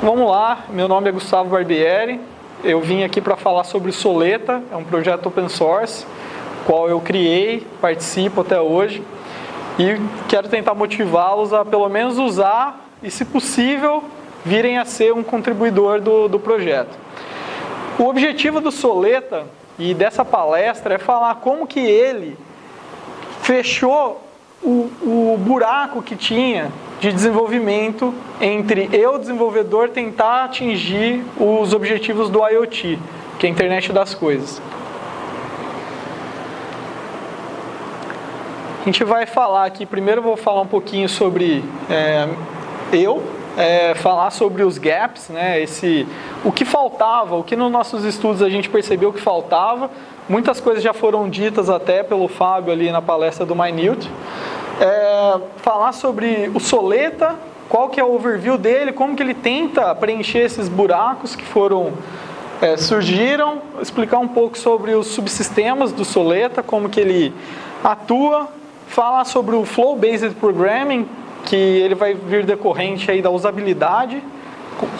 Vamos lá, meu nome é Gustavo Barbieri, eu vim aqui para falar sobre o Soleta, é um projeto open source, qual eu criei, participo até hoje e quero tentar motivá-los a pelo menos usar e, se possível, virem a ser um contribuidor do projeto. O objetivo do Soleta e dessa palestra é falar como que ele fechou o buraco que tinha de desenvolvimento entre eu, desenvolvedor, tentar atingir os objetivos do IoT, que é a internet das coisas. A gente vai falar aqui, primeiro eu vou falar um pouquinho sobre falar sobre os gaps, né? O que faltava, o que nos nossos estudos a gente percebeu que faltava. Muitas coisas já foram ditas até pelo Fábio ali na palestra do Minute. Falar sobre o Soleta, qual que é o overview dele, como que ele tenta preencher esses buracos que surgiram, explicar um pouco sobre os subsistemas do Soleta, como que ele atua, falar sobre o Flow-Based Programming, que ele vai vir decorrente aí da usabilidade,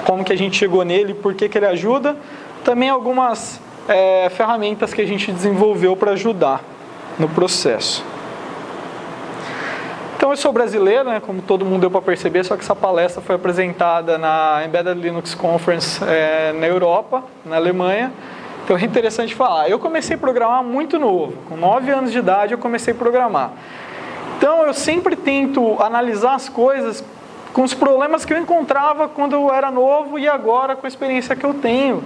como que a gente chegou nele, por que ele ajuda, também algumas ferramentas que a gente desenvolveu para ajudar no processo. Então eu sou brasileiro, né, como todo mundo deu para perceber, só que essa palestra foi apresentada na Embedded Linux Conference na Europa, na Alemanha. Então é interessante falar. Eu comecei a programar muito novo, com 9 anos de idade eu comecei a programar. Então eu sempre tento analisar as coisas com os problemas que eu encontrava quando eu era novo e agora com a experiência que eu tenho,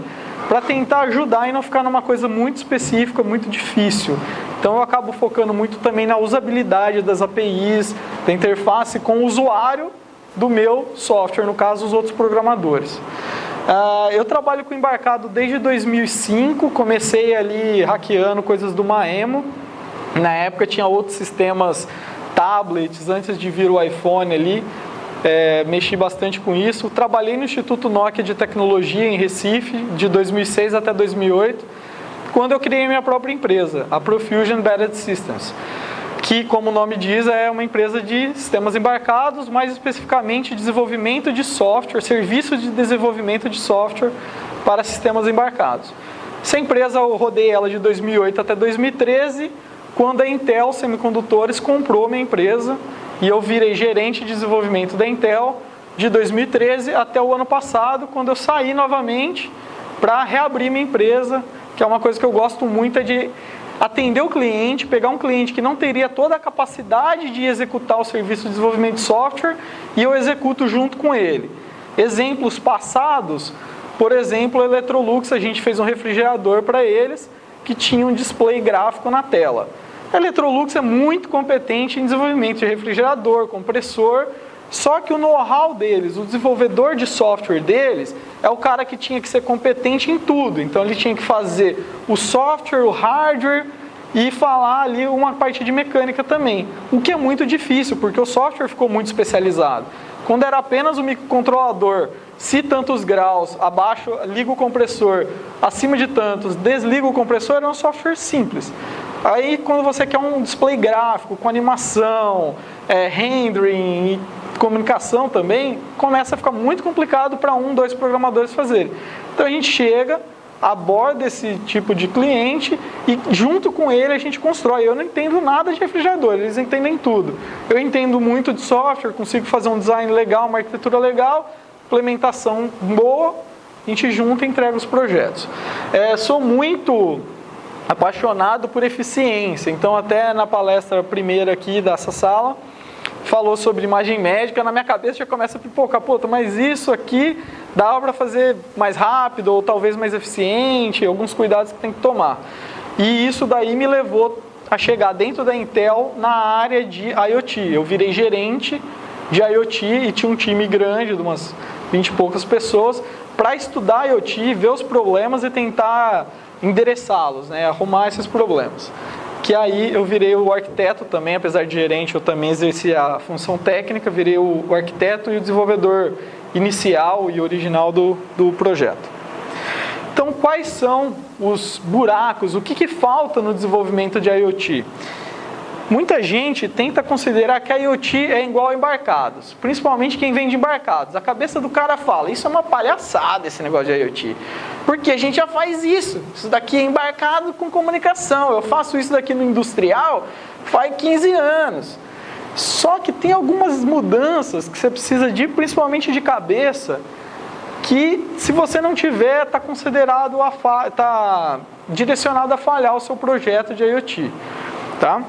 para tentar ajudar e não ficar numa coisa muito específica, muito difícil. Então eu acabo focando muito também na usabilidade das APIs, da interface com o usuário do meu software, no caso os outros programadores. Eu trabalho com embarcado desde 2005, comecei ali hackeando coisas do Maemo. Na época tinha outros sistemas, tablets, antes de vir o iPhone ali, mexi bastante com isso. Trabalhei no Instituto Nokia de Tecnologia em Recife, de 2006 até 2008, quando eu criei minha própria empresa, a Profusion Embedded Systems, que, como o nome diz, é uma empresa de sistemas embarcados, mais especificamente desenvolvimento de software, serviço de desenvolvimento de software para sistemas embarcados. Essa empresa, eu rodei ela de 2008 até 2013, quando a Intel Semicondutores comprou minha empresa e eu virei gerente de desenvolvimento da Intel de 2013 até o ano passado, quando eu saí novamente para reabrir minha empresa, que é uma coisa que eu gosto muito, é de atender o cliente, pegar um cliente que não teria toda a capacidade de executar o serviço de desenvolvimento de software e eu executo junto com ele. Exemplos passados, por exemplo, a Electrolux, a gente fez um refrigerador para eles que tinha um display gráfico na tela. A Electrolux é muito competente em desenvolvimento de refrigerador, compressor, só que o know-how deles, o desenvolvedor de software deles, é o cara que tinha que ser competente em tudo. Então ele tinha que fazer o software, o hardware e falar ali uma parte de mecânica também. O que é muito difícil, porque o software ficou muito especializado. Quando era apenas o microcontrolador, se tantos graus, abaixo liga o compressor, acima de tantos, desliga o compressor, era um software simples. Aí quando você quer um display gráfico com animação, rendering e comunicação também, começa a ficar muito complicado para 1, 2 programadores fazerem. Então a gente chega, aborda esse tipo de cliente e junto com ele a gente constrói. Eu não entendo nada de refrigerador, eles entendem tudo. Eu entendo muito de software, consigo fazer um design legal, uma arquitetura legal, implementação boa, a gente junta e entrega os projetos. Sou muito apaixonado por eficiência, então até na palestra primeira aqui dessa sala, falou sobre imagem médica, na minha cabeça já começa a pipocar, mas isso aqui dá para fazer mais rápido ou talvez mais eficiente, alguns cuidados que tem que tomar. E isso daí me levou a chegar dentro da Intel na área de IoT. Eu virei gerente de IoT e tinha um time grande, de umas 20 e poucas pessoas, para estudar IoT, ver os problemas e tentar endereçá-los, né, arrumar esses problemas. Que aí eu virei o arquiteto também, apesar de gerente, eu também exerci a função técnica, virei o arquiteto e o desenvolvedor inicial e original do projeto. Então, quais são os buracos, o que falta no desenvolvimento de IoT? Muita gente tenta considerar que a IoT é igual a embarcados, principalmente quem vende embarcados. A cabeça do cara fala, isso é uma palhaçada esse negócio de IoT, porque a gente já faz isso daqui é embarcado com comunicação, eu faço isso daqui no industrial faz 15 anos. Só que tem algumas mudanças que você precisa de, principalmente de cabeça, que se você não tiver, está considerado, está direcionado a falhar o seu projeto de IoT, tá?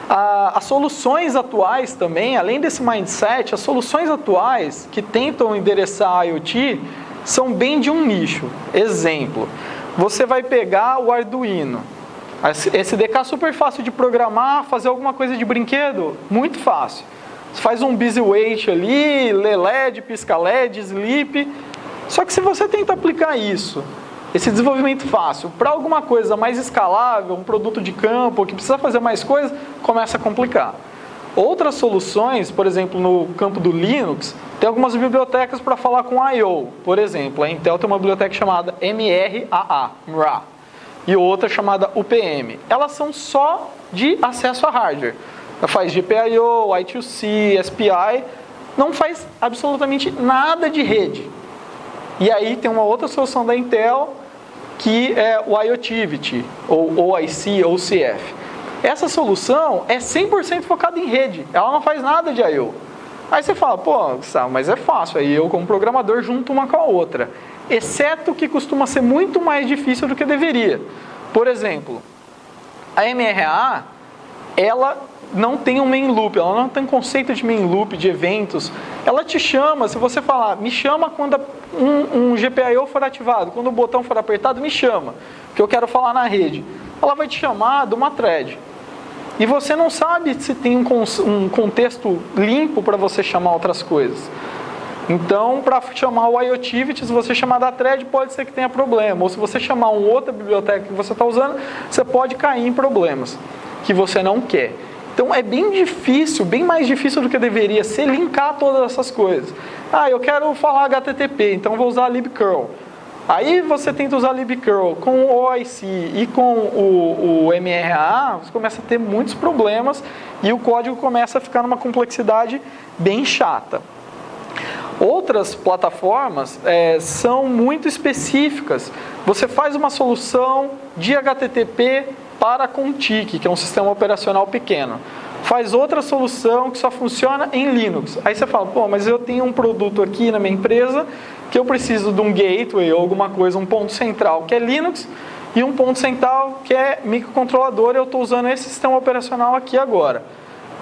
As soluções atuais também, além desse mindset, as soluções atuais que tentam endereçar a IoT são bem de um nicho. Exemplo, você vai pegar o Arduino. SDK é super fácil de programar, fazer alguma coisa de brinquedo, muito fácil. Você faz um busy wait ali, lê LED, pisca LED, sleep. Só que se você tenta aplicar isso, esse desenvolvimento fácil, para alguma coisa mais escalável, um produto de campo, que precisa fazer mais coisas, começa a complicar. Outras soluções, por exemplo, no campo do Linux, tem algumas bibliotecas para falar com I/O. Por exemplo, a Intel tem uma biblioteca chamada MRAA, e outra chamada UPM. Elas são só de acesso a hardware. Ela faz GPIO, I2C, SPI, não faz absolutamente nada de rede. E aí tem uma outra solução da Intel, que é o IoTivity, ou OIC, ou CF. Essa solução é 100% focada em rede, ela não faz nada de I/O. Aí você fala, pô, mas é fácil, aí eu como programador junto uma com a outra. Exceto que costuma ser muito mais difícil do que deveria. Por exemplo, a MRAA, ela não tem um main loop, ela não tem conceito de main loop, de eventos. Ela te chama, se você falar, me chama quando um GPIO for ativado, quando o botão for apertado, me chama, que eu quero falar na rede. Ela vai te chamar de uma thread. E você não sabe se tem um contexto limpo para você chamar outras coisas. Então, para chamar o IoTivity, se você chamar da thread, pode ser que tenha problema. Ou se você chamar uma outra biblioteca que você está usando, você pode cair em problemas que você não quer. Então, é bem difícil, bem mais difícil do que deveria ser, linkar todas essas coisas. Eu quero falar HTTP, então vou usar libcurl. Aí você tenta usar libcurl com o OIC e com o MRAA, você começa a ter muitos problemas e o código começa a ficar numa complexidade bem chata. Outras plataformas são muito específicas. Você faz uma solução de HTTP para Contic, que é um sistema operacional pequeno. Faz outra solução que só funciona em Linux. Aí você fala, pô, mas eu tenho um produto aqui na minha empresa que eu preciso de um gateway ou alguma coisa, um ponto central que é Linux e um ponto central que é microcontrolador e eu estou usando esse sistema operacional aqui agora.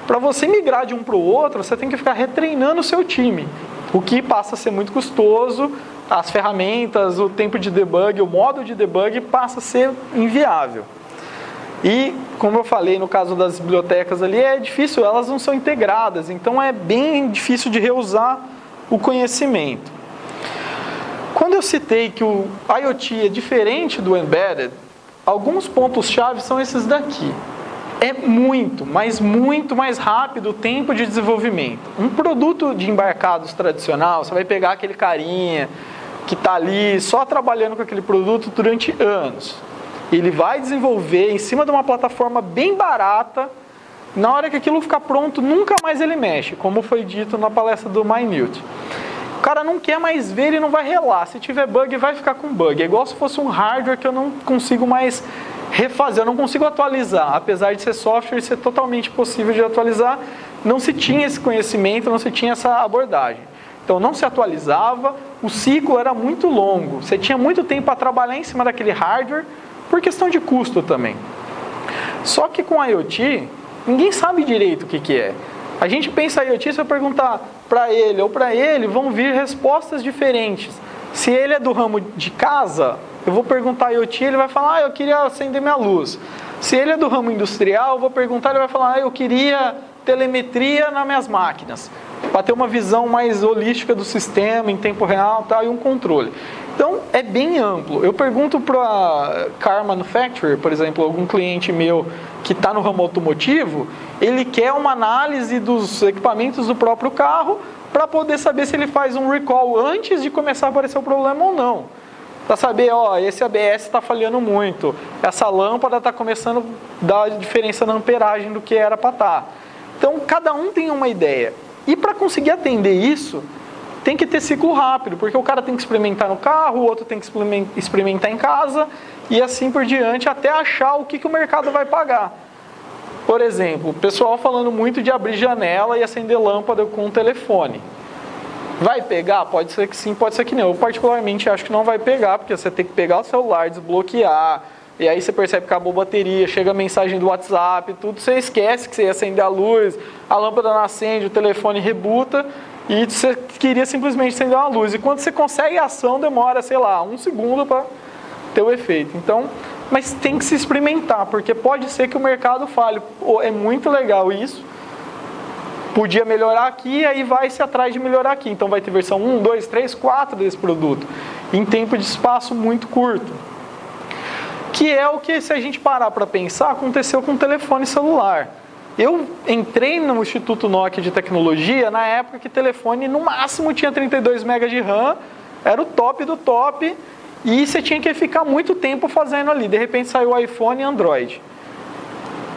Para você migrar de um para o outro, você tem que ficar retreinando o seu time, o que passa a ser muito custoso, as ferramentas, o tempo de debug, o modo de debug passa a ser inviável. E, como eu falei, no caso das bibliotecas ali, é difícil, elas não são integradas, então é bem difícil de reusar o conhecimento. Quando eu citei que o IoT é diferente do Embedded, alguns pontos-chave são esses daqui. É muito, mas muito mais rápido o tempo de desenvolvimento. Um produto de embarcados tradicional, você vai pegar aquele carinha que está ali só trabalhando com aquele produto durante anos. Ele vai desenvolver em cima de uma plataforma bem barata, na hora que aquilo ficar pronto, nunca mais ele mexe, como foi dito na palestra do Minute. O cara não quer mais ver, ele não vai relar. Se tiver bug, vai ficar com bug. É igual se fosse um hardware que eu não consigo mais refazer, eu não consigo atualizar. Apesar de ser software e ser totalmente possível de atualizar, não se tinha esse conhecimento, não se tinha essa abordagem. Então não se atualizava, o ciclo era muito longo. Você tinha muito tempo para trabalhar em cima daquele hardware, por questão de custo também. Só que com a IoT, ninguém sabe direito o que é. A gente pensa IoT, se eu perguntar para ele ou para ele, vão vir respostas diferentes. Se ele é do ramo de casa, eu vou perguntar IoT, ele vai falar, eu queria acender minha luz. Se ele é do ramo industrial, eu vou perguntar, ele vai falar, eu queria telemetria nas minhas máquinas, para ter uma visão mais holística do sistema, em tempo real e um controle. Então, é bem amplo. Eu pergunto para a car manufacturer, por exemplo, algum cliente meu que está no ramo automotivo, ele quer uma análise dos equipamentos do próprio carro para poder saber se ele faz um recall antes de começar a aparecer o problema ou não. para saber, ó, esse ABS está falhando muito, essa lâmpada está começando a dar diferença na amperagem do que era para estar. Então, cada um tem uma ideia. E para conseguir atender isso, tem que ter ciclo rápido, porque o cara tem que experimentar no carro, o outro tem que experimentar em casa, e assim por diante, até achar o que o mercado vai pagar. Por exemplo, o pessoal falando muito de abrir janela e acender lâmpada com o telefone. Vai pegar? Pode ser que sim, pode ser que não. Eu particularmente acho que não vai pegar, porque você tem que pegar o celular, desbloquear, e aí você percebe que acabou a bateria, chega a mensagem do WhatsApp, tudo, você esquece que você ia acender a luz, a lâmpada não acende, o telefone rebuta, e você queria simplesmente acender uma luz. E quando você consegue a ação, demora, sei lá, 1 segundo para ter o efeito. Então, mas tem que se experimentar, porque pode ser que o mercado fale, é muito legal isso, podia melhorar aqui, aí vai-se atrás de melhorar aqui. Então vai ter versão 1, 2, 3, 4 desse produto, em tempo de espaço muito curto. Que é o que, se a gente parar para pensar, aconteceu com o telefone celular. Eu entrei no Instituto Nokia de Tecnologia na época que o telefone no máximo tinha 32 MB de RAM, era o top do top, e você tinha que ficar muito tempo fazendo ali. De repente saiu o iPhone e Android.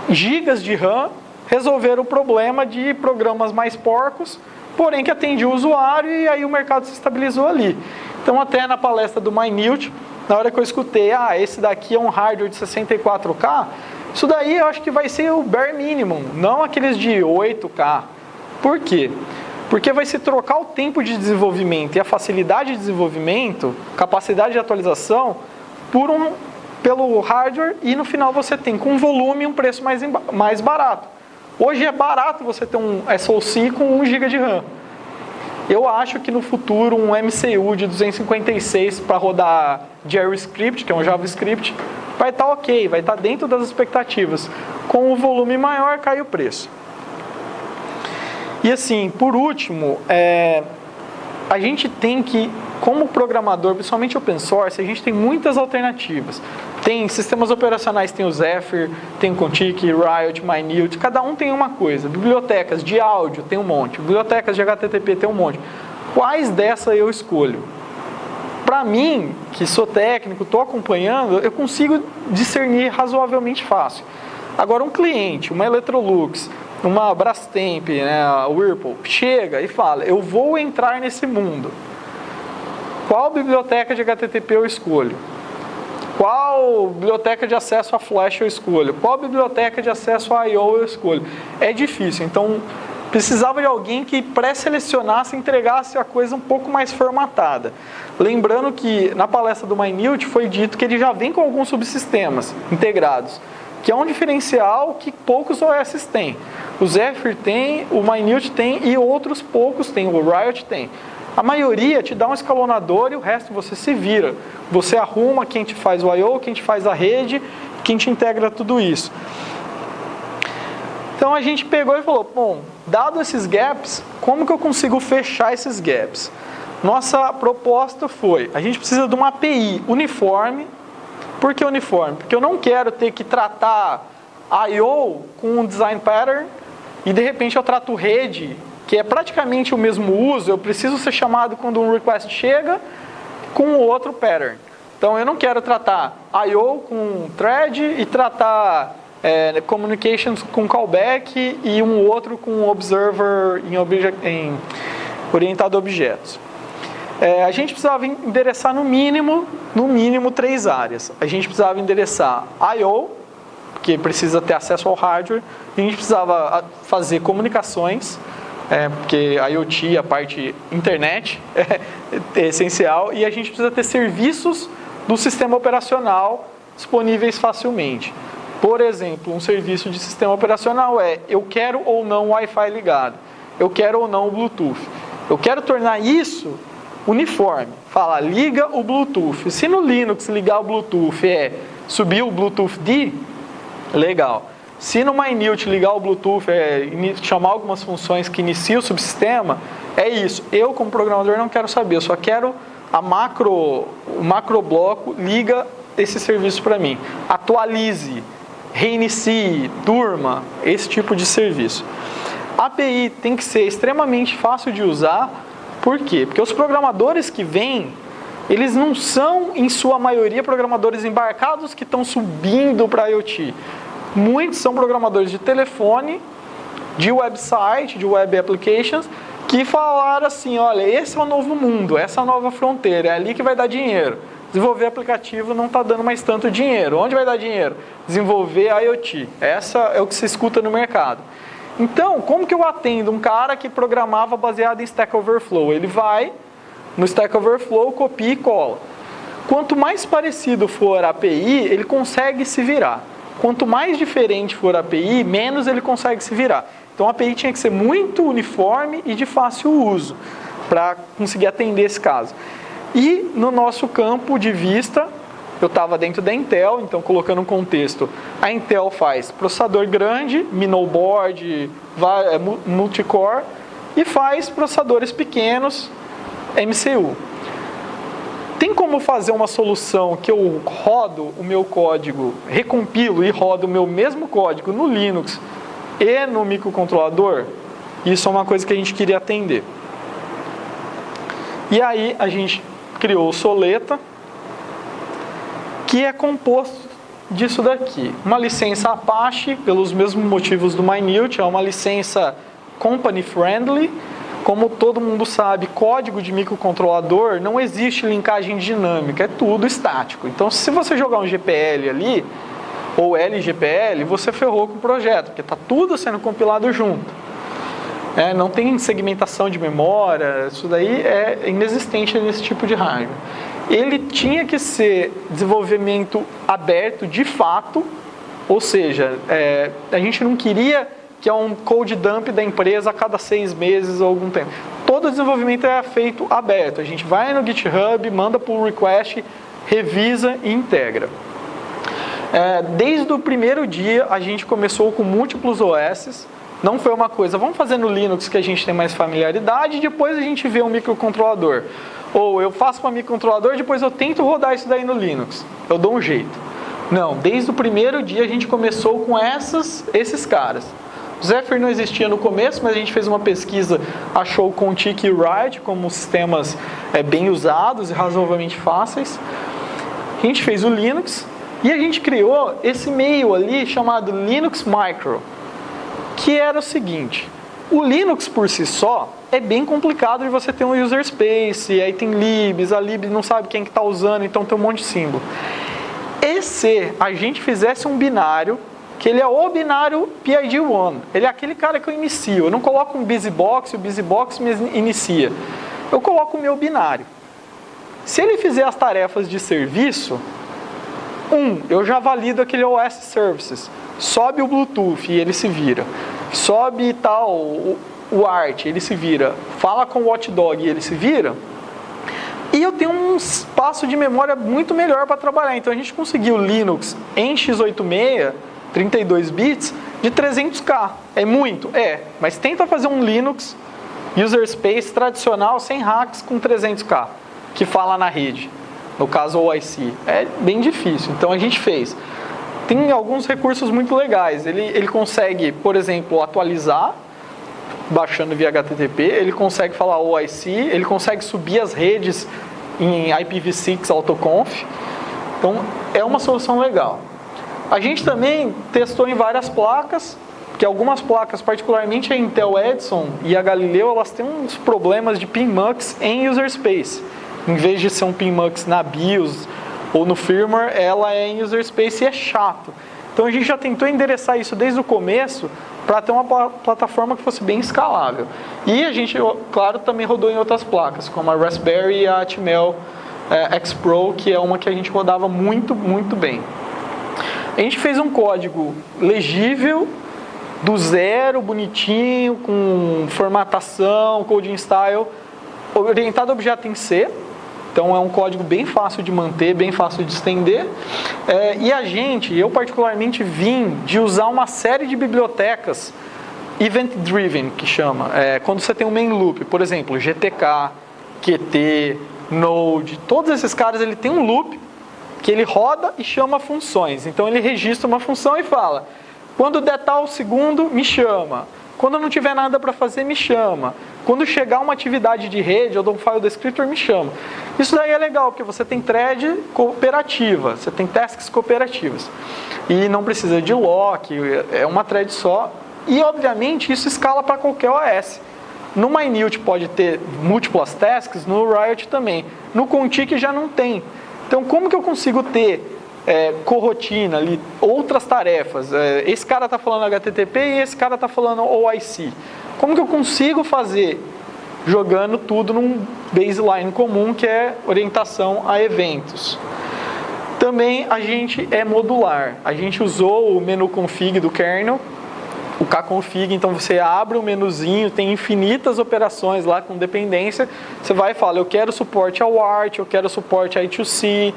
Gigas de RAM, resolveram o problema de programas mais porcos, porém que atendia o usuário, e aí o mercado se estabilizou ali. Então até na palestra do Minute, na hora que eu escutei, esse daqui é um hardware de 64K, isso daí eu acho que vai ser o bare minimum, não aqueles de 8K. Por quê? Porque vai se trocar o tempo de desenvolvimento e a facilidade de desenvolvimento, capacidade de atualização, pelo hardware, e no final você tem com volume um preço mais barato. Hoje é barato você ter um SoC com 1 GB de RAM. Eu acho que no futuro um MCU de 256 para rodar JavaScript, que é um JavaScript, vai estar ok, vai estar dentro das expectativas. Com o volume maior, cai o preço. E assim, por último, a gente tem que, como programador, principalmente open source, a gente tem muitas alternativas. Tem sistemas operacionais, tem o Zephyr, tem o Contic, Riot, Minute, cada um tem uma coisa. Bibliotecas de áudio tem um monte, bibliotecas de HTTP tem um monte. Quais dessas eu escolho? Para mim, que sou técnico, estou acompanhando, eu consigo discernir razoavelmente fácil. Agora, um cliente, uma Electrolux, uma Brastemp, a Whirlpool, chega e fala, eu vou entrar nesse mundo. Qual biblioteca de HTTP eu escolho? Qual biblioteca de acesso a Flash eu escolho? Qual biblioteca de acesso a I/O eu escolho? É difícil, então precisava de alguém que pré-selecionasse e entregasse a coisa um pouco mais formatada. Lembrando que na palestra do Minute foi dito que ele já vem com alguns subsistemas integrados, que é um diferencial que poucos OS têm. O Zephyr tem, o Minute tem e outros poucos têm, o Riot tem. A maioria te dá um escalonador e o resto você se vira. Você arruma quem te faz o I/O, quem te faz a rede, quem te integra tudo isso. Então a gente pegou e falou, bom, dado esses gaps, como que eu consigo fechar esses gaps? Nossa proposta foi, a gente precisa de uma API uniforme. Por que uniforme? Porque eu não quero ter que tratar I/O com um design pattern e de repente eu trato rede, que é praticamente o mesmo uso, eu preciso ser chamado quando um request chega com outro pattern. Então eu não quero tratar I/O com thread e tratar communications com callback e um outro com observer em orientado a objetos. A gente precisava endereçar no mínimo 3 áreas. A gente precisava endereçar I/O, que precisa ter acesso ao hardware. A gente precisava fazer comunicações, porque a IoT, a parte internet, é essencial. E a gente precisa ter serviços do sistema operacional disponíveis facilmente. Por exemplo, um serviço de sistema operacional eu quero ou não o Wi-Fi ligado. Eu quero ou não o Bluetooth. Eu quero tornar isso uniforme. Fala, liga o Bluetooth. Se no Linux ligar o Bluetooth subir o Bluetooth D, legal. Se no Minute ligar o Bluetooth chamar algumas funções que iniciam o subsistema, é isso. Eu, como programador, não quero saber. Eu só quero o macrobloco, liga esse serviço para mim. Atualize, reinicie, durma, esse tipo de serviço. A API tem que ser extremamente fácil de usar. Por quê? Porque os programadores que vêm eles não são, em sua maioria, programadores embarcados que estão subindo para IoT. Muitos são programadores de telefone, de website, de web applications, que falaram assim, olha, esse é o novo mundo, essa é a nova fronteira, é ali que vai dar dinheiro. Desenvolver aplicativo não está dando mais tanto dinheiro. Onde vai dar dinheiro? Desenvolver IoT. Essa é o que se escuta no mercado. Então, como que eu atendo um cara que programava baseado em Stack Overflow? Ele vai no Stack Overflow, copia e cola. Quanto mais parecido for a API, ele consegue se virar. Quanto mais diferente for a API, menos ele consegue se virar. Então a API tinha que ser muito uniforme e de fácil uso para conseguir atender esse caso. E no nosso campo de vista, eu estava dentro da Intel, então colocando um contexto, a Intel faz processador grande, minoboard, multicore, e faz processadores pequenos, MCU. Tem como fazer uma solução que eu rodo o meu código, recompilo e rodo o meu mesmo código no Linux e no microcontrolador? Isso é uma coisa que a gente queria atender. E aí a gente criou o Soleta, que é composto disso daqui. Uma licença Apache, pelos mesmos motivos do Minute, é uma licença company friendly. Como todo mundo sabe, código de microcontrolador não existe linkagem dinâmica, é tudo estático. Então, se você jogar um GPL ali, ou LGPL, você ferrou com o projeto, porque está tudo sendo compilado junto. Não tem segmentação de memória, isso daí é inexistente nesse tipo de hardware. Ele tinha que ser desenvolvimento aberto de fato, ou seja, a gente não queria que é um code dump da empresa a cada 6 meses ou algum tempo. Todo desenvolvimento é feito aberto. A gente vai no GitHub, manda pull request, revisa e integra. Desde o primeiro dia, a gente começou com múltiplos OS. Não foi uma coisa, vamos fazer no Linux que a gente tem mais familiaridade e depois a gente vê um microcontrolador. Ou eu faço para microcontrolador e depois eu tento rodar isso daí no Linux. Eu dou um jeito. Não, desde o primeiro dia a gente começou com esses caras. O Zephyr não existia no começo, mas a gente fez uma pesquisa, achou o Contic e o Write como sistemas bem usados e razoavelmente fáceis. A gente fez o Linux e a gente criou esse meio ali chamado Linux Micro, que era o seguinte: o Linux por si só é bem complicado de você ter um user space, e aí tem libs, a lib não sabe quem que está usando, então tem um monte de símbolo. E se a gente fizesse um binário, que ele é o binário PID1, ele é aquele cara que eu inicio, eu não coloco um busybox, o busybox me inicia, eu coloco o meu binário. Se ele fizer as tarefas de serviço, eu já valido aquele OS Services, sobe o Bluetooth e ele se vira, sobe tal, o ART, ele se vira, fala com o Watchdog e ele se vira, e eu tenho um espaço de memória muito melhor para trabalhar. Então a gente conseguiu Linux em x86, 32 bits, de 300k. É muito? Mas tenta fazer um Linux user space tradicional, sem hacks, com 300k, que fala na rede, no caso o OIC. É bem difícil, então a gente fez. Tem alguns recursos muito legais. Ele consegue, por exemplo, atualizar, baixando via HTTP, ele consegue falar OIC, ele consegue subir as redes em IPv6 autoconf. Então, é uma solução legal. A gente também testou em várias placas, que algumas placas, particularmente a Intel Edison e a Galileu, elas têm uns problemas de PIN-MUX em user space. Em vez de ser um PIN-MUX na BIOS ou no firmware, ela é em user space e é chato. Então a gente já tentou endereçar isso desde o começo para ter uma plataforma que fosse bem escalável. E a gente, claro, também rodou em outras placas, como a Raspberry e a Atmel X Pro, que é uma que a gente rodava muito, muito bem. A gente fez um código legível, do zero, bonitinho, com formatação, coding style, orientado a objeto em C. Então é um código bem fácil de manter, bem fácil de estender. E eu particularmente vim de usar uma série de bibliotecas event-driven, que chama. Quando você tem um main loop, por exemplo, GTK, Qt, Node, todos esses caras, ele tem um loop que ele roda e chama funções. Então ele registra uma função e fala: quando der tal segundo, me chama. Quando não tiver nada para fazer, me chama. Quando chegar uma atividade de rede, eu dou um file descriptor, me chama. Isso daí é legal, porque você tem thread cooperativa, você tem tasks cooperativas. E não precisa de lock, é uma thread só. E, obviamente, isso escala para qualquer OS. No Minute pode ter múltiplas tasks, no Riot também. No Contic já não tem. Então, como que eu consigo ter corrotina ali, outras tarefas? Esse cara está falando HTTP e esse cara está falando OIC. Como que eu consigo fazer? Jogando tudo num baseline comum, que é orientação a eventos. Também a gente é modular. A gente usou o menu config do kernel, o kconfig, então você abre o menuzinho, tem infinitas operações lá com dependência. Você vai e fala, eu quero suporte ao ART, eu quero suporte a I2C,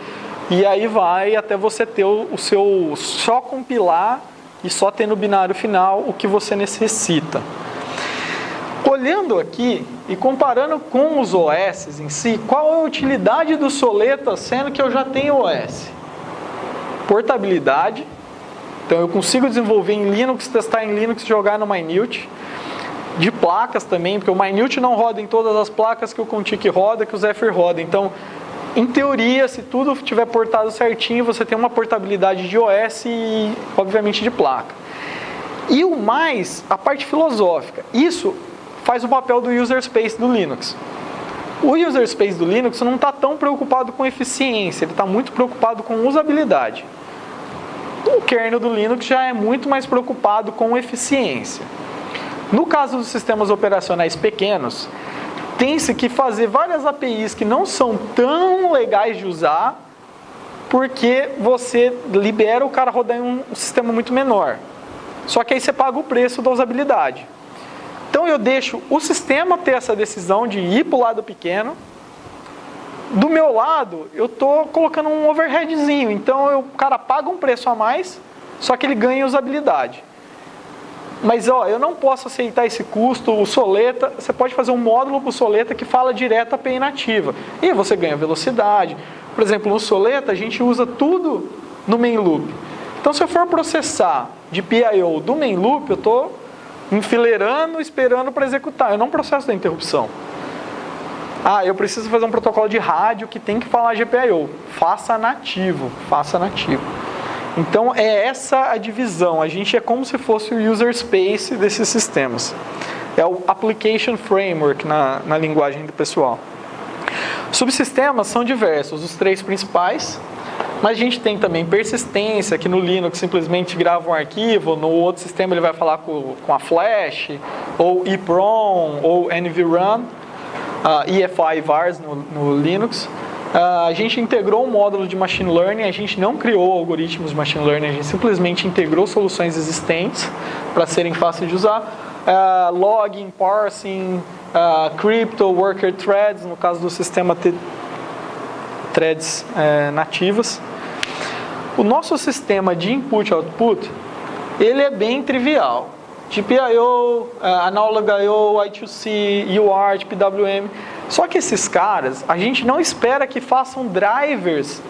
e aí vai até você ter o seu, só compilar e só ter no binário final o que você necessita. Olhando aqui e comparando com os OS em si, qual é a utilidade do Soleta, sendo que eu já tenho OS? Portabilidade. Então eu consigo desenvolver em Linux, testar em Linux, jogar no Minute. De placas também, porque o Minute não roda em todas as placas que o Contic roda, que o Zephyr roda. Então, em teoria, se tudo estiver portado certinho, você tem uma portabilidade de OS e, obviamente, de placa. E o mais, a parte filosófica. Isso faz o papel do user space do Linux. O user space do Linux não está tão preocupado com eficiência, ele está muito preocupado com usabilidade. O kernel do Linux já é muito mais preocupado com eficiência. No caso dos sistemas operacionais pequenos, tem-se que fazer várias APIs que não são tão legais de usar, porque você libera o cara rodar em um sistema muito menor. Só que aí você paga o preço da usabilidade. Então eu deixo o sistema ter essa decisão de ir para o lado pequeno. Do meu lado, eu estou colocando um overheadzinho. Então o cara paga um preço a mais, só que ele ganha usabilidade. Mas eu não posso aceitar esse custo. O Soleta, você pode fazer um módulo para o Soleta que fala direto a API nativa. E você ganha velocidade. Por exemplo, no Soleta a gente usa tudo no main loop. Então se eu for processar de PIO do main loop, eu estou enfileirando, esperando para executar. Eu não processo da interrupção. Eu preciso fazer um protocolo de rádio que tem que falar GPIO. Faça nativo. Então é essa a divisão. A gente é como se fosse o user space desses sistemas. É o application framework na linguagem do pessoal. Subsistemas são diversos, os 3 principais. Mas a gente tem também persistência, que no Linux simplesmente grava um arquivo, no outro sistema ele vai falar com a Flash, ou EEPROM, ou NVRAM, EFI vars no Linux. A gente integrou um módulo de Machine Learning, a gente não criou algoritmos de Machine Learning, a gente simplesmente integrou soluções existentes para serem fáceis de usar. Logging, parsing, crypto, worker threads, no caso do sistema threads nativas. O nosso sistema de input-output, ele é bem trivial. GPIO, Analog I/O, I2C, UART, PWM. Só que esses caras, a gente não espera que façam drivers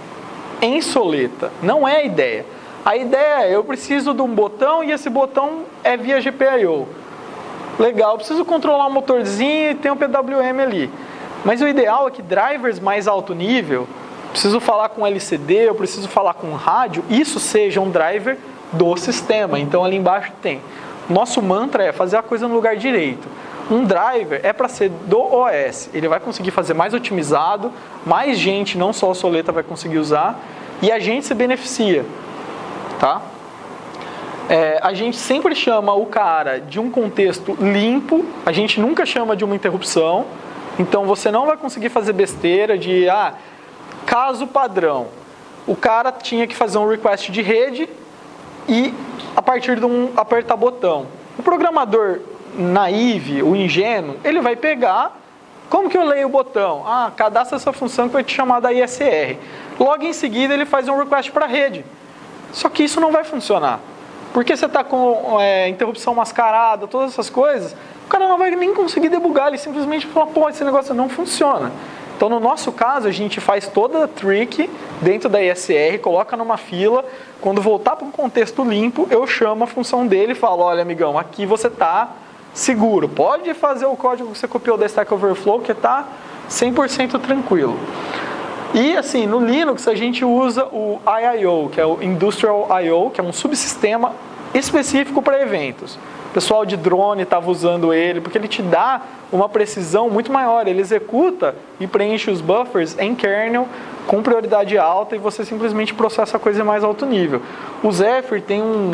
em Soleta. Não é a ideia. A ideia é, eu preciso de um botão e esse botão é via GPIO. Legal, eu preciso controlar um motorzinho e tem um PWM ali. Mas o ideal é que drivers mais alto nível, preciso falar com LCD, eu preciso falar com rádio, isso seja um driver do sistema. Então ali embaixo tem. Nosso mantra é fazer a coisa no lugar direito. Um driver é para ser do OS. Ele vai conseguir fazer mais otimizado, mais gente, não só o Soleta, vai conseguir usar, e a gente se beneficia. Tá? A gente sempre chama o cara de um contexto limpo, a gente nunca chama de uma interrupção. Então você não vai conseguir fazer besteira de caso padrão. O cara tinha que fazer um request de rede e a partir de um apertar botão. O programador naive, o ingênuo, ele vai pegar, como que eu leio o botão? Cadastra essa função que vai te chamar da ISR. Logo em seguida ele faz um request para a rede. Só que isso não vai funcionar. Porque você está com interrupção mascarada, todas essas coisas, o cara não vai nem conseguir debugar, ele simplesmente fala, esse negócio não funciona. Então, no nosso caso, a gente faz toda a trick dentro da ISR, coloca numa fila, quando voltar para um contexto limpo, eu chamo a função dele e falo, olha, amigão, aqui você está seguro. Pode fazer o código que você copiou da Stack Overflow, que está 100% tranquilo. E assim, no Linux a gente usa o IIO, que é o Industrial I/O, que é um subsistema específico para eventos. O pessoal de drone estava usando ele, porque ele te dá uma precisão muito maior. Ele executa e preenche os buffers em kernel com prioridade alta e você simplesmente processa a coisa em mais alto nível. O Zephyr tem um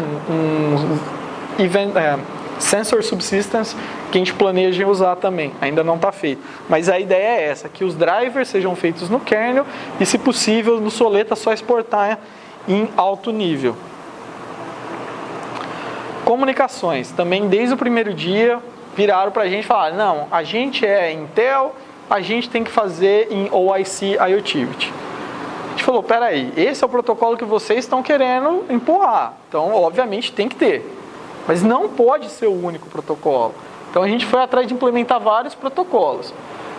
Sensor Subsystems que a gente planeja usar também, ainda não está feito. Mas a ideia é essa, que os drivers sejam feitos no kernel e, se possível, no Soleta só exportar em alto nível. Comunicações, também desde o primeiro dia viraram para a gente e falaram, não, a gente é Intel, a gente tem que fazer em OIC IoTivity. A gente falou, peraí, esse é o protocolo que vocês estão querendo empurrar, então obviamente tem que ter. Mas não pode ser o único protocolo. Então a gente foi atrás de implementar vários protocolos.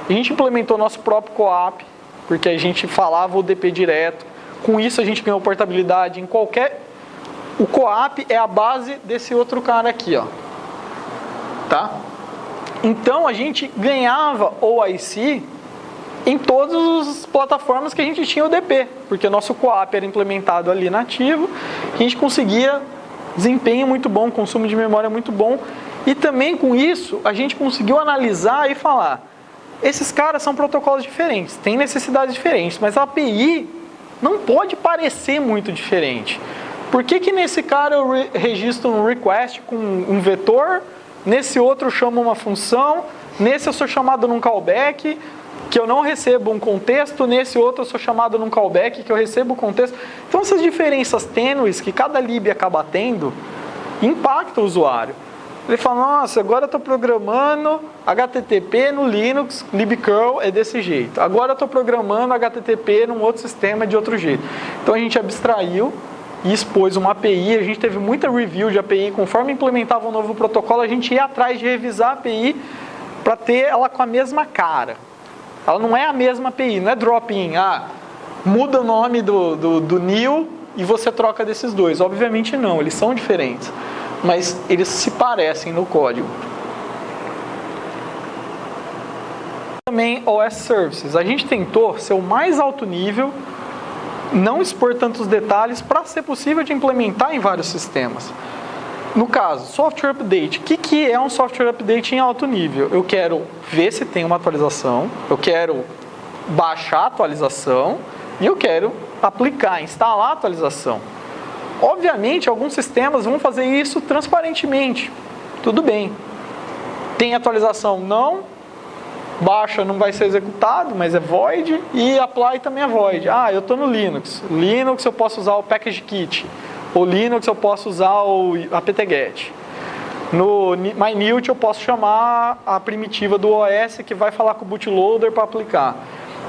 A gente implementou nosso próprio CoAP, porque a gente falava o DP direto. Com isso a gente ganhou portabilidade em qualquer... O CoAP é a base desse outro cara aqui, ó. Tá? Então a gente ganhava OIC em todas as plataformas que a gente tinha o DP, porque o nosso CoAP era implementado ali nativo, e a gente conseguia desempenho muito bom, consumo de memória muito bom, e também com isso a gente conseguiu analisar e falar, esses caras são protocolos diferentes, têm necessidades diferentes, mas a API não pode parecer muito diferente. Por que nesse cara eu registro um request com um vetor, nesse outro eu chamo uma função, nesse eu sou chamado num callback, que eu não recebo um contexto, nesse outro eu sou chamado num callback, que eu recebo o contexto. Então essas diferenças tênues que cada lib acaba tendo, impactam o usuário. Ele fala, nossa, agora eu estou programando HTTP no Linux, libcurl é desse jeito. Agora eu estou programando HTTP num outro sistema de outro jeito. Então a gente abstraiu e expôs uma API, a gente teve muita review de API, conforme implementava um novo protocolo, a gente ia atrás de revisar a API para ter ela com a mesma cara. Ela não é a mesma API, não é drop-in, muda o nome do new e você troca desses dois. Obviamente não, eles são diferentes, mas eles se parecem no código. Também OS Services, a gente tentou ser o mais alto nível, não expor tantos detalhes para ser possível de implementar em vários sistemas. No caso, Software Update. O que é um Software Update em alto nível? Eu quero ver se tem uma atualização, eu quero baixar a atualização e eu quero aplicar, instalar a atualização. Obviamente, alguns sistemas vão fazer isso transparentemente. Tudo bem. Tem atualização? Não. Baixa não vai ser executado, mas é void. E apply também é void. Eu estou no Linux. Linux eu posso usar o package-kit. O Linux eu posso usar o apt-get. No mynewt eu posso chamar a primitiva do OS que vai falar com o bootloader para aplicar.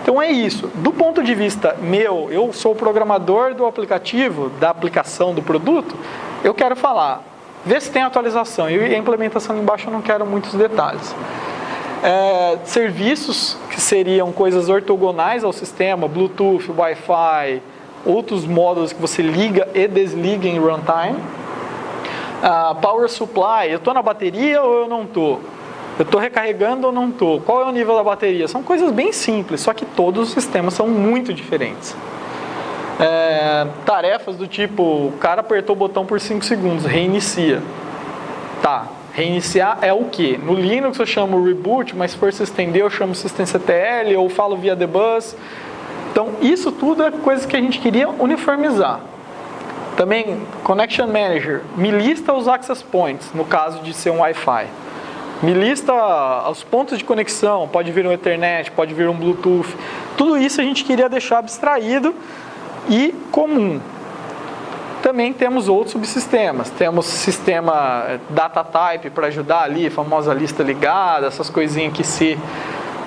Então é isso. Do ponto de vista meu, eu sou o programador do aplicativo, da aplicação do produto, eu quero falar, ver se tem atualização. E a implementação embaixo eu não quero muitos detalhes. Serviços que seriam coisas ortogonais ao sistema, Bluetooth, Wi-Fi, outros módulos que você liga e desliga em runtime. Power supply, eu estou na bateria ou eu não estou? Eu estou recarregando ou não estou? Qual é o nível da bateria? São coisas bem simples, só que todos os sistemas são muito diferentes. Tarefas do tipo, o cara apertou o botão por 5 segundos, reinicia. Tá, reiniciar é o quê? No Linux eu chamo reboot, mas se for se estender eu chamo systemctl ou falo via dbus. Então, isso tudo é coisa que a gente queria uniformizar. Também, Connection Manager, me lista os access points, no caso de ser um Wi-Fi. Me lista os pontos de conexão, pode vir um Ethernet, pode vir um Bluetooth. Tudo isso a gente queria deixar abstraído e comum. Também temos outros subsistemas. Temos sistema data type para ajudar ali, a famosa lista ligada, essas coisinhas que se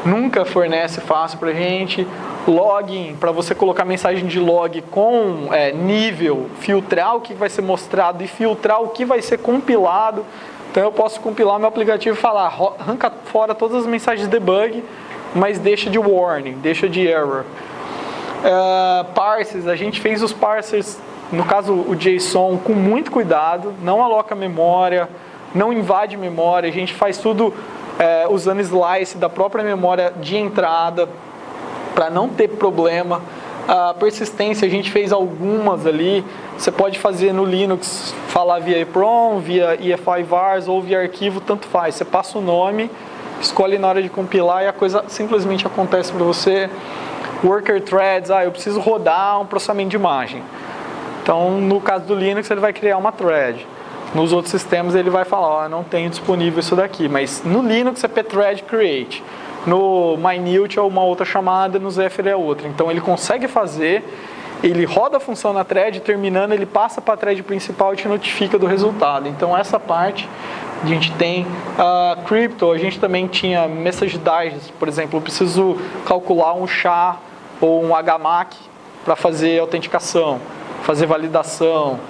nunca fornece fácil para a gente. Login, para você colocar mensagem de log com nível, filtrar o que vai ser mostrado e filtrar o que vai ser compilado. Então eu posso compilar meu aplicativo e falar, arranca fora todas as mensagens de debug, mas deixa de warning, deixa de error. Parsers, a gente fez os parsers, no caso o JSON, com muito cuidado, não aloca memória, não invade memória, a gente faz tudo usando slice da própria memória de entrada, para não ter problema. A persistência, a gente fez algumas ali, você pode fazer no Linux, falar via EEPROM, via EFI vars ou via arquivo, tanto faz, você passa o nome, escolhe na hora de compilar e a coisa simplesmente acontece para você. Worker threads, eu preciso rodar um processamento de imagem. Então, no caso do Linux, ele vai criar uma thread. Nos outros sistemas, ele vai falar, não tenho disponível isso daqui. Mas no Linux é pthread create. No mynewt é uma outra chamada, no Zephyr é outra. Então, ele consegue fazer, ele roda a função na thread, terminando, ele passa para a thread principal e te notifica do resultado. Então, essa parte... A gente tem crypto, a gente também tinha message digest, por exemplo, eu preciso calcular um SHA ou um HMAC para fazer autenticação, fazer validação.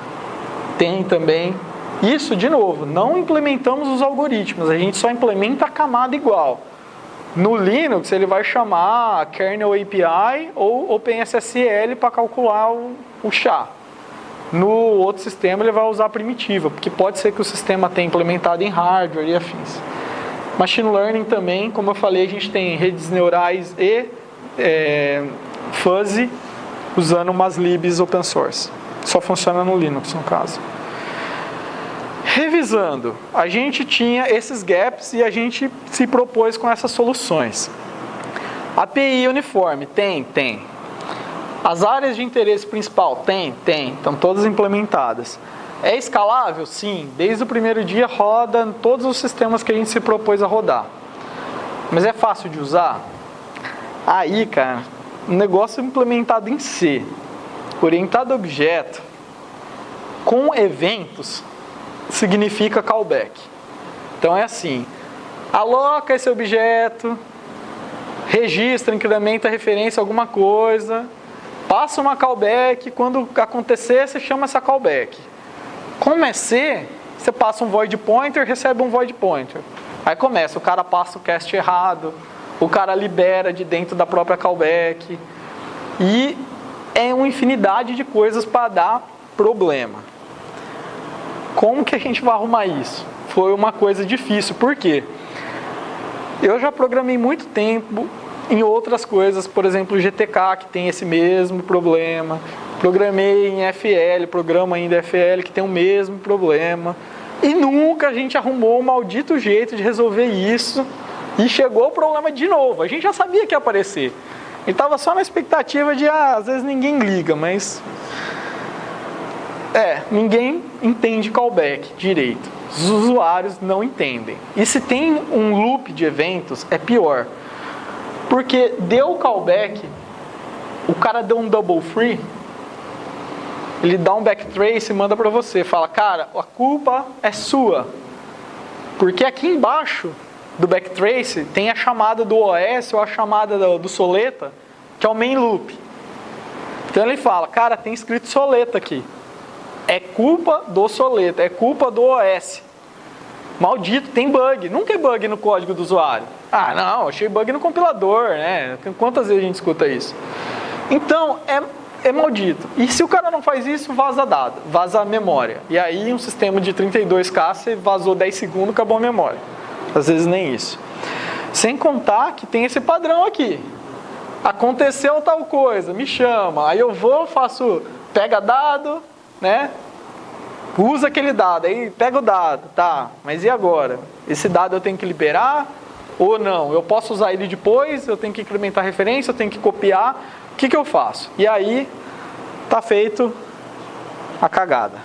Tem também isso, de novo, não implementamos os algoritmos, a gente só implementa a camada igual. No Linux ele vai chamar kernel API ou OpenSSL para calcular o SHA. No outro sistema ele vai usar a primitiva, porque pode ser que o sistema tenha implementado em hardware e afins. Machine Learning também, como eu falei, a gente tem redes neurais e fuzzy usando umas libs open source. Só funciona no Linux, no caso. Revisando, a gente tinha esses gaps e a gente se propôs com essas soluções. API uniforme, tem. As áreas de interesse principal, tem, estão todas implementadas. É escalável? Sim, desde o primeiro dia roda em todos os sistemas que a gente se propôs a rodar. Mas é fácil de usar? Aí, cara, um negócio implementado em C, orientado a objeto, com eventos, significa callback. Então é assim, aloca esse objeto, registra, incrementa a referência a alguma coisa, passa uma callback, quando acontecer, você chama essa callback. Como é C, você passa um void pointer, recebe um void pointer. Aí começa, o cara passa o cast errado, o cara libera de dentro da própria callback. E é uma infinidade de coisas para dar problema. Como que a gente vai arrumar isso? Foi uma coisa difícil, por quê? Eu já programei muito tempo em outras coisas, por exemplo, o GTK, que tem esse mesmo problema. Programei em FL, programa ainda FL, que tem o mesmo problema. E nunca a gente arrumou um maldito jeito de resolver isso. E chegou o problema de novo. A gente já sabia que ia aparecer. E estava só na expectativa de, às vezes ninguém liga, mas... ninguém entende callback direito. Os usuários não entendem. E se tem um loop de eventos, é pior. Porque deu o callback, o cara deu um double free, ele dá um backtrace e manda para você, fala, cara, a culpa é sua. Porque aqui embaixo do backtrace tem a chamada do OS ou a chamada do Soleta, que é o main loop. Então ele fala, cara, tem escrito Soleta aqui. É culpa do Soleta, é culpa do OS. Maldito, tem bug. Nunca é bug no código do usuário. Não, achei bug no compilador, né? Quantas vezes a gente escuta isso? Então, é maldito. E se o cara não faz isso, vaza dado, vaza a memória. E aí, um sistema de 32K, você vazou 10 segundos, acabou a memória. Às vezes nem isso. Sem contar que tem esse padrão aqui. Aconteceu tal coisa, me chama. Aí eu vou, pega dado, né? Usa aquele dado, aí pega o dado, tá, mas e agora? Esse dado eu tenho que liberar ou não? Eu posso usar ele depois, eu tenho que incrementar a referência, eu tenho que copiar, o que eu faço? E aí, tá feito a cagada.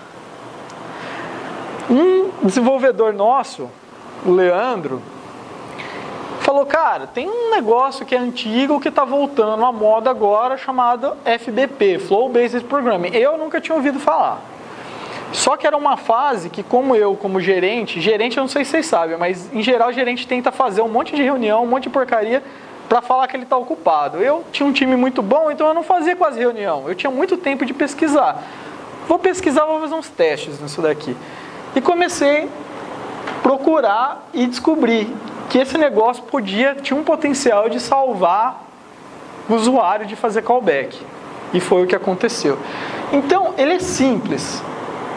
Um desenvolvedor nosso, o Leandro, falou, cara, tem um negócio que é antigo que está voltando à moda agora, chamado FBP, Flow Based Programming. Eu nunca tinha ouvido falar. Só que era uma fase que, como gerente, eu não sei se vocês sabem, mas em geral o gerente tenta fazer um monte de reunião, um monte de porcaria para falar que ele está ocupado. Eu tinha um time muito bom, então eu não fazia quase reunião. Eu tinha muito tempo de pesquisar. Vou pesquisar, vou fazer uns testes nisso daqui. E comecei a procurar e descobrir que esse negócio tinha um potencial de salvar o usuário de fazer callback. E foi o que aconteceu. Então, ele é simples.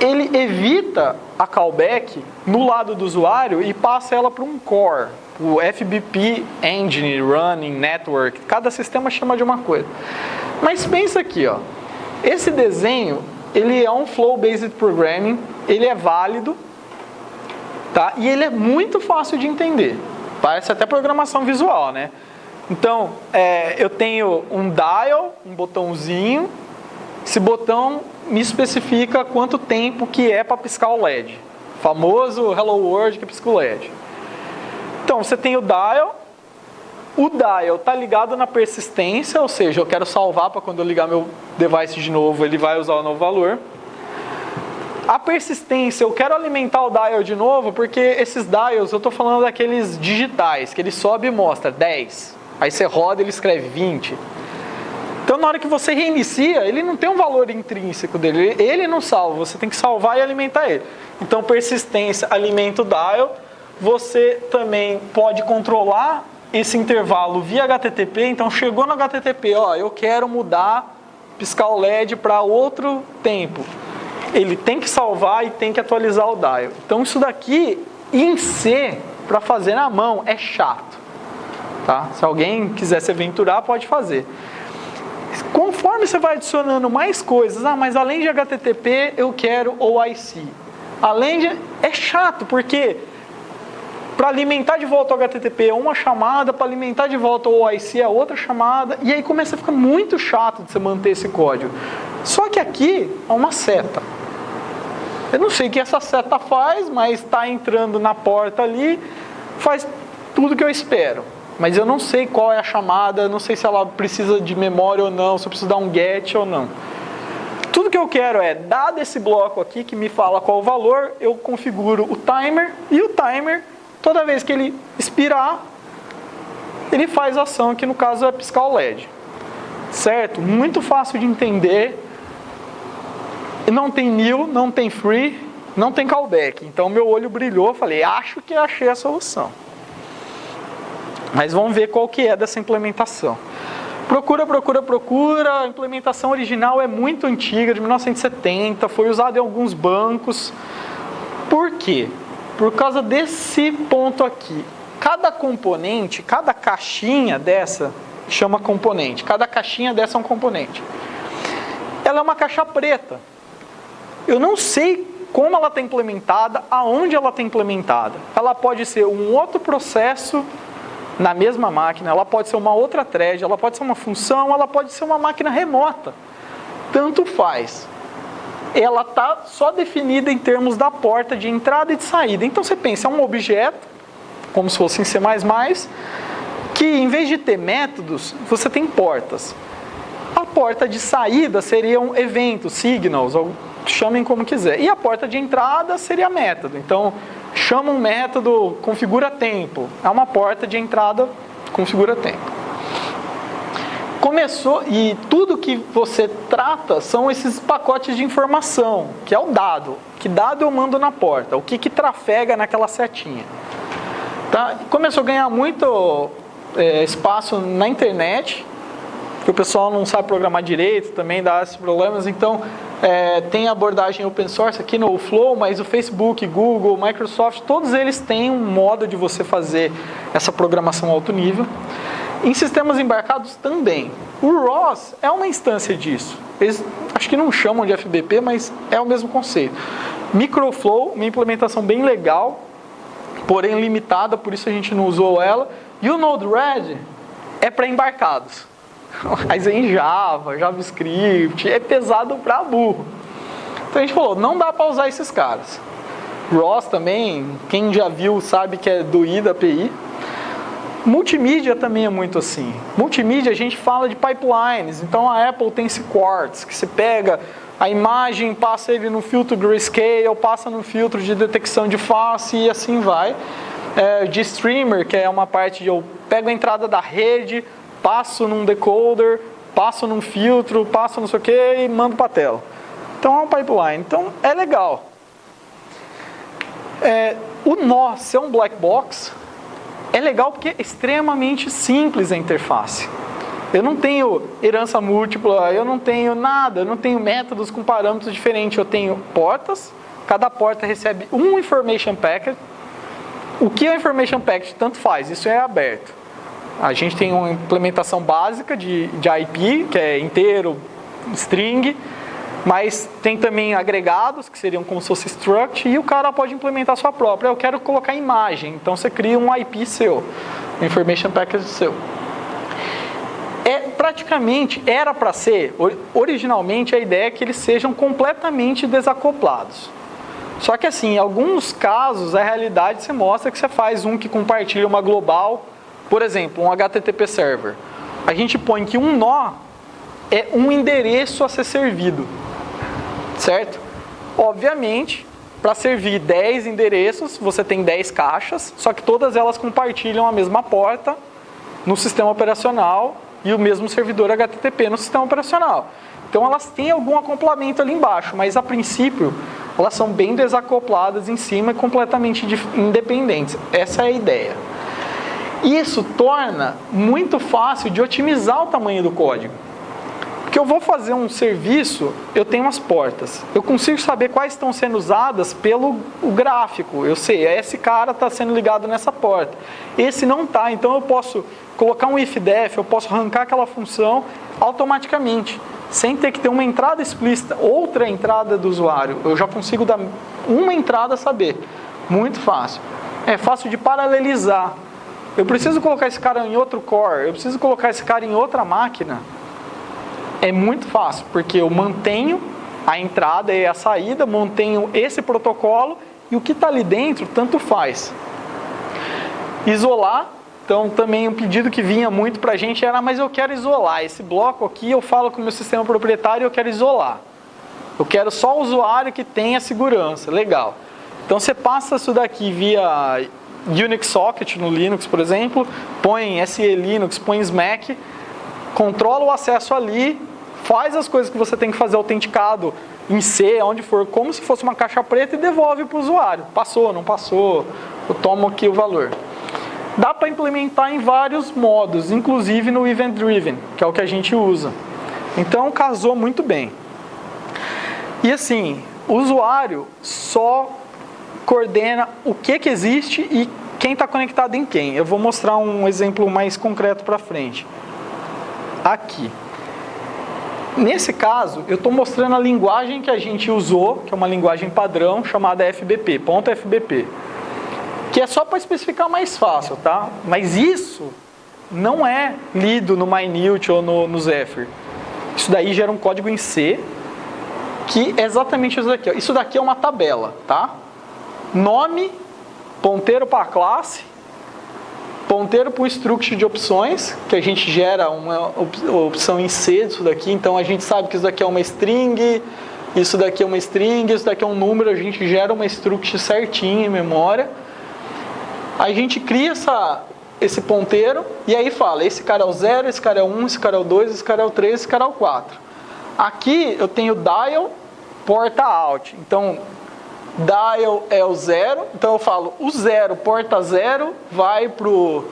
ele evita a callback no lado do usuário e passa ela para um core, o FBP Engine Running Network. Cada sistema chama de uma coisa. Mas pensa aqui, ó. Esse desenho, ele é um Flow-Based Programming, ele é válido, tá? E ele é muito fácil de entender. Parece até programação visual, né? Então, eu tenho um dial, um botãozinho. Esse botão me especifica quanto tempo que é para piscar o LED. Famoso Hello World que pisca o LED. Então, você tem o dial está ligado na persistência, ou seja, eu quero salvar para quando eu ligar meu device de novo, ele vai usar o novo valor. A persistência, eu quero alimentar o dial de novo, porque esses dials, eu estou falando daqueles digitais, que ele sobe e mostra 10. Aí você roda e ele escreve 20. Então, na hora que você reinicia, ele não tem um valor intrínseco dele, ele não salva, você tem que salvar e alimentar ele. Então, persistência alimenta o dial. Você também pode controlar esse intervalo via HTTP. Então, chegou no HTTP, ó, eu quero mudar, piscar o LED para outro tempo. Ele tem que salvar e tem que atualizar o dial. Então, isso daqui, em C, para fazer na mão, é chato. Tá? Se alguém quiser se aventurar, pode fazer. Conforme você vai adicionando mais coisas, mas além de HTTP, eu quero OIC. É chato, porque para alimentar de volta o HTTP é uma chamada, para alimentar de volta o OIC é outra chamada, e aí começa a ficar muito chato de você manter esse código. Só que aqui é uma seta. Eu não sei o que essa seta faz, mas está entrando na porta ali, faz tudo que eu espero. Mas eu não sei qual é a chamada, não sei se ela precisa de memória ou não, se eu preciso dar um get ou não. Tudo que eu quero é, dado esse bloco aqui que me fala qual o valor, eu configuro o timer, e o timer, toda vez que ele expirar, ele faz a ação, que no caso é piscar o LED. Certo? Muito fácil de entender. Não tem new, não tem free, não tem callback. Então meu olho brilhou, falei, acho que achei a solução. Mas vamos ver qual que é dessa implementação. Procura. A implementação original é muito antiga, de 1970, foi usada em alguns bancos. Por quê? Por causa desse ponto aqui. Cada componente, cada caixinha dessa chama componente. Cada caixinha dessa é um componente. Ela é uma caixa preta. Eu não sei como ela está implementada, aonde ela está implementada. Ela pode ser um outro processo na mesma máquina, ela pode ser uma outra thread, ela pode ser uma função, ela pode ser uma máquina remota. Tanto faz. Ela está só definida em termos da porta de entrada e de saída. Então você pensa, é um objeto, como se fosse em C++, que em vez de ter métodos, você tem portas. A porta de saída seriam eventos, signals, ou chamem como quiser. E a porta de entrada seria método. Então, chama um método, configura tempo. É uma porta de entrada, configura tempo. Começou, e tudo que você trata são esses pacotes de informação, que é o dado. Que dado eu mando na porta? O que trafega naquela setinha? Tá? Começou a ganhar muito espaço na internet, porque o pessoal não sabe programar direito, também dá esses problemas. Então, tem abordagem open source aqui no Flow, mas o Facebook, Google, Microsoft, todos eles têm um modo de você fazer essa programação alto nível. Em sistemas embarcados também. O ROS é uma instância disso. Eles acho que não chamam de FBP, mas é o mesmo conceito. Microflow, uma implementação bem legal, porém limitada, por isso a gente não usou ela. E o Node-RED é para embarcados. Mas é em Java, JavaScript, é pesado pra burro. Então a gente falou, não dá para usar esses caras. ROS também, quem já viu sabe que é doída a API. Multimídia também é muito assim. Multimídia a gente fala de pipelines. Então a Apple tem esse Quartz, que você pega a imagem, passa ele no filtro grayscale, passa no filtro de detecção de face e assim vai. De streamer, que é uma parte de eu pego a entrada da rede, passo num decoder, passo num filtro, passo não sei o que e mando para a tela. Então é um pipeline. Então é legal. O nó ser um black box é legal porque é extremamente simples a interface. Eu não tenho herança múltipla, eu não tenho nada, eu não tenho métodos com parâmetros diferentes. Eu tenho portas, cada porta recebe um information packet. O que é o information packet? Tanto faz, isso é aberto. A gente tem uma implementação básica de IP, que é inteiro, string, mas tem também agregados, que seriam como se fosse struct, e o cara pode implementar a sua própria. Eu quero colocar imagem, então você cria um IP seu, um information packet seu. Praticamente era para ser, originalmente a ideia é que eles sejam completamente desacoplados. Só que assim, em alguns casos, a realidade se mostra que você faz um que compartilha uma global, por exemplo, um HTTP server. A gente põe que um nó é um endereço a ser servido, certo? Obviamente, para servir 10 endereços, você tem 10 caixas, só que todas elas compartilham a mesma porta no sistema operacional e o mesmo servidor HTTP no sistema operacional. Então elas têm algum acoplamento ali embaixo, mas a princípio elas são bem desacopladas em cima e completamente independentes. Essa é a ideia. Isso torna muito fácil de otimizar o tamanho do código. Porque eu vou fazer um serviço, eu tenho as portas. Eu consigo saber quais estão sendo usadas pelo gráfico. Eu sei, esse cara está sendo ligado nessa porta. Esse não está, então eu posso colocar um if-def, eu posso arrancar aquela função automaticamente, sem ter que ter uma entrada explícita, outra entrada do usuário. Eu já consigo dar uma entrada a saber. Muito fácil. É fácil de paralelizar. Eu preciso colocar esse cara em outro core, eu preciso colocar esse cara em outra máquina. É muito fácil, porque eu mantenho a entrada e a saída, mantenho esse protocolo e o que está ali dentro, tanto faz. Isolar, então também um pedido que vinha muito para a gente era, mas eu quero isolar, esse bloco aqui eu falo com o meu sistema proprietário e eu quero isolar. Eu quero só o usuário que tenha segurança, legal. Então você passa isso daqui via Unix Socket no Linux, por exemplo, põe SE Linux, põe SMAC, controla o acesso ali, faz as coisas que você tem que fazer autenticado em C, onde for, como se fosse uma caixa preta e devolve para o usuário. Passou, não passou, eu tomo aqui o valor. Dá para implementar em vários modos, inclusive no Event Driven, que é o que a gente usa. Então casou muito bem. E assim, o usuário só coordena o que existe e quem está conectado em quem. Eu vou mostrar um exemplo mais concreto para frente. Aqui. Nesse caso, eu estou mostrando a linguagem que a gente usou, que é uma linguagem padrão chamada FBP, .fbp, que é só para especificar mais fácil, tá? Mas isso não é lido no MyNewt ou no Zephyr. Isso daí gera um código em C, que é exatamente isso daqui. Ó. Isso daqui é uma tabela, tá? Nome, ponteiro para a classe, ponteiro para o struct de opções, que a gente gera uma opção em C disso daqui, então a gente sabe que isso daqui é uma string, isso daqui é uma string, isso daqui é um número, a gente gera uma struct certinho em memória. A gente cria esse ponteiro e aí fala, esse cara é o 0, esse cara é o 1, esse cara é o 2, esse cara é o 3, esse cara é o 4. Aqui eu tenho dial, porta out, então dial é o 0, então eu falo o 0, porta 0, vai para o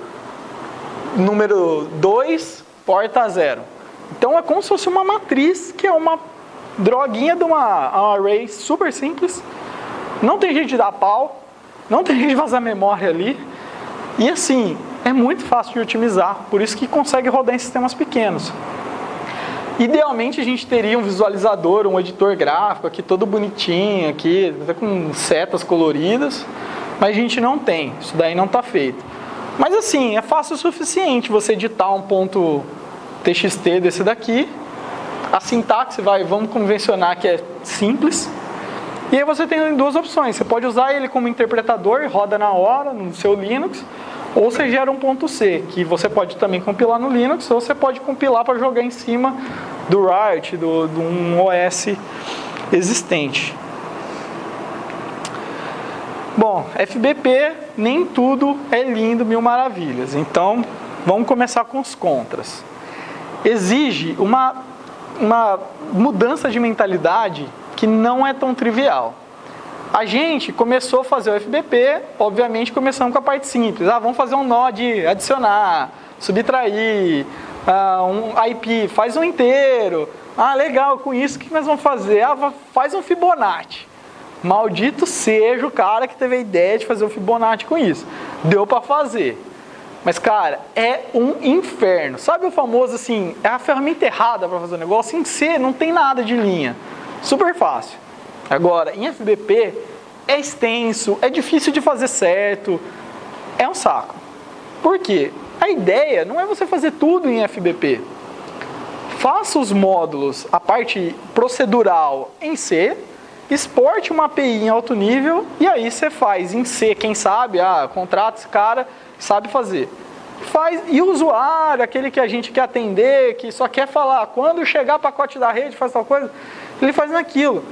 número 2, porta 0. Então é como se fosse uma matriz, que é uma droguinha de uma array super simples. Não tem jeito de dar pau, não tem jeito de vazar memória ali. E assim, é muito fácil de otimizar, por isso que consegue rodar em sistemas pequenos. Idealmente a gente teria um visualizador, um editor gráfico aqui todo bonitinho, aqui, até com setas coloridas, mas a gente não tem, isso daí não está feito. Mas assim, é fácil o suficiente você editar um ponto TXT desse daqui, a sintaxe vamos convencionar que é simples, e aí você tem duas opções, você pode usar ele como interpretador, roda na hora no seu Linux, ou você gera um ponto C, que você pode também compilar no Linux, ou você pode compilar para jogar em cima do Riot, de um OS existente. Bom, FBP, nem tudo é lindo, mil maravilhas. Então, vamos começar com os contras. Exige uma mudança de mentalidade que não é tão trivial. A gente começou a fazer o FBP, obviamente começamos com a parte simples. Vamos fazer um nó de adicionar, subtrair, um IP, faz um inteiro. Ah, legal, com isso o que nós vamos fazer? Ah, faz um Fibonacci. Maldito seja o cara que teve a ideia de fazer o Fibonacci com isso. Deu para fazer. Mas, cara, é um inferno. Sabe o famoso assim, é a ferramenta errada para fazer o negócio? Em C não tem nada de linha. Super fácil. Agora, em FBP, é extenso, é difícil de fazer certo. É um saco. Por quê? A ideia não é você fazer tudo em FBP. Faça os módulos, a parte procedural em C, exporte uma API em alto nível e aí você faz em C, quem sabe, contrata esse cara, sabe fazer. E o usuário, aquele que a gente quer atender, que só quer falar, quando chegar pacote da rede, faz tal coisa, ele faz naquilo.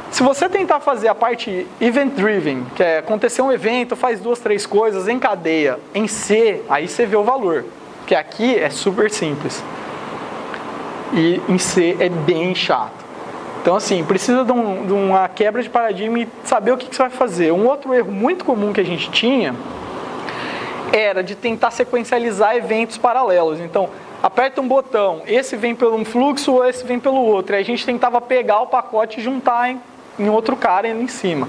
Se você tentar fazer a parte event-driven, que é acontecer um evento, faz 2, 3 coisas em cadeia, em C, aí você vê o valor. Porque aqui é super simples. E em C é bem chato. Então, assim, precisa de uma quebra de paradigma e saber o que você vai fazer. Um outro erro muito comum que a gente tinha era de tentar sequencializar eventos paralelos. Então, aperta um botão, esse vem por um fluxo ou esse vem pelo outro. E a gente tentava pegar o pacote e juntar em outro cara ali em cima.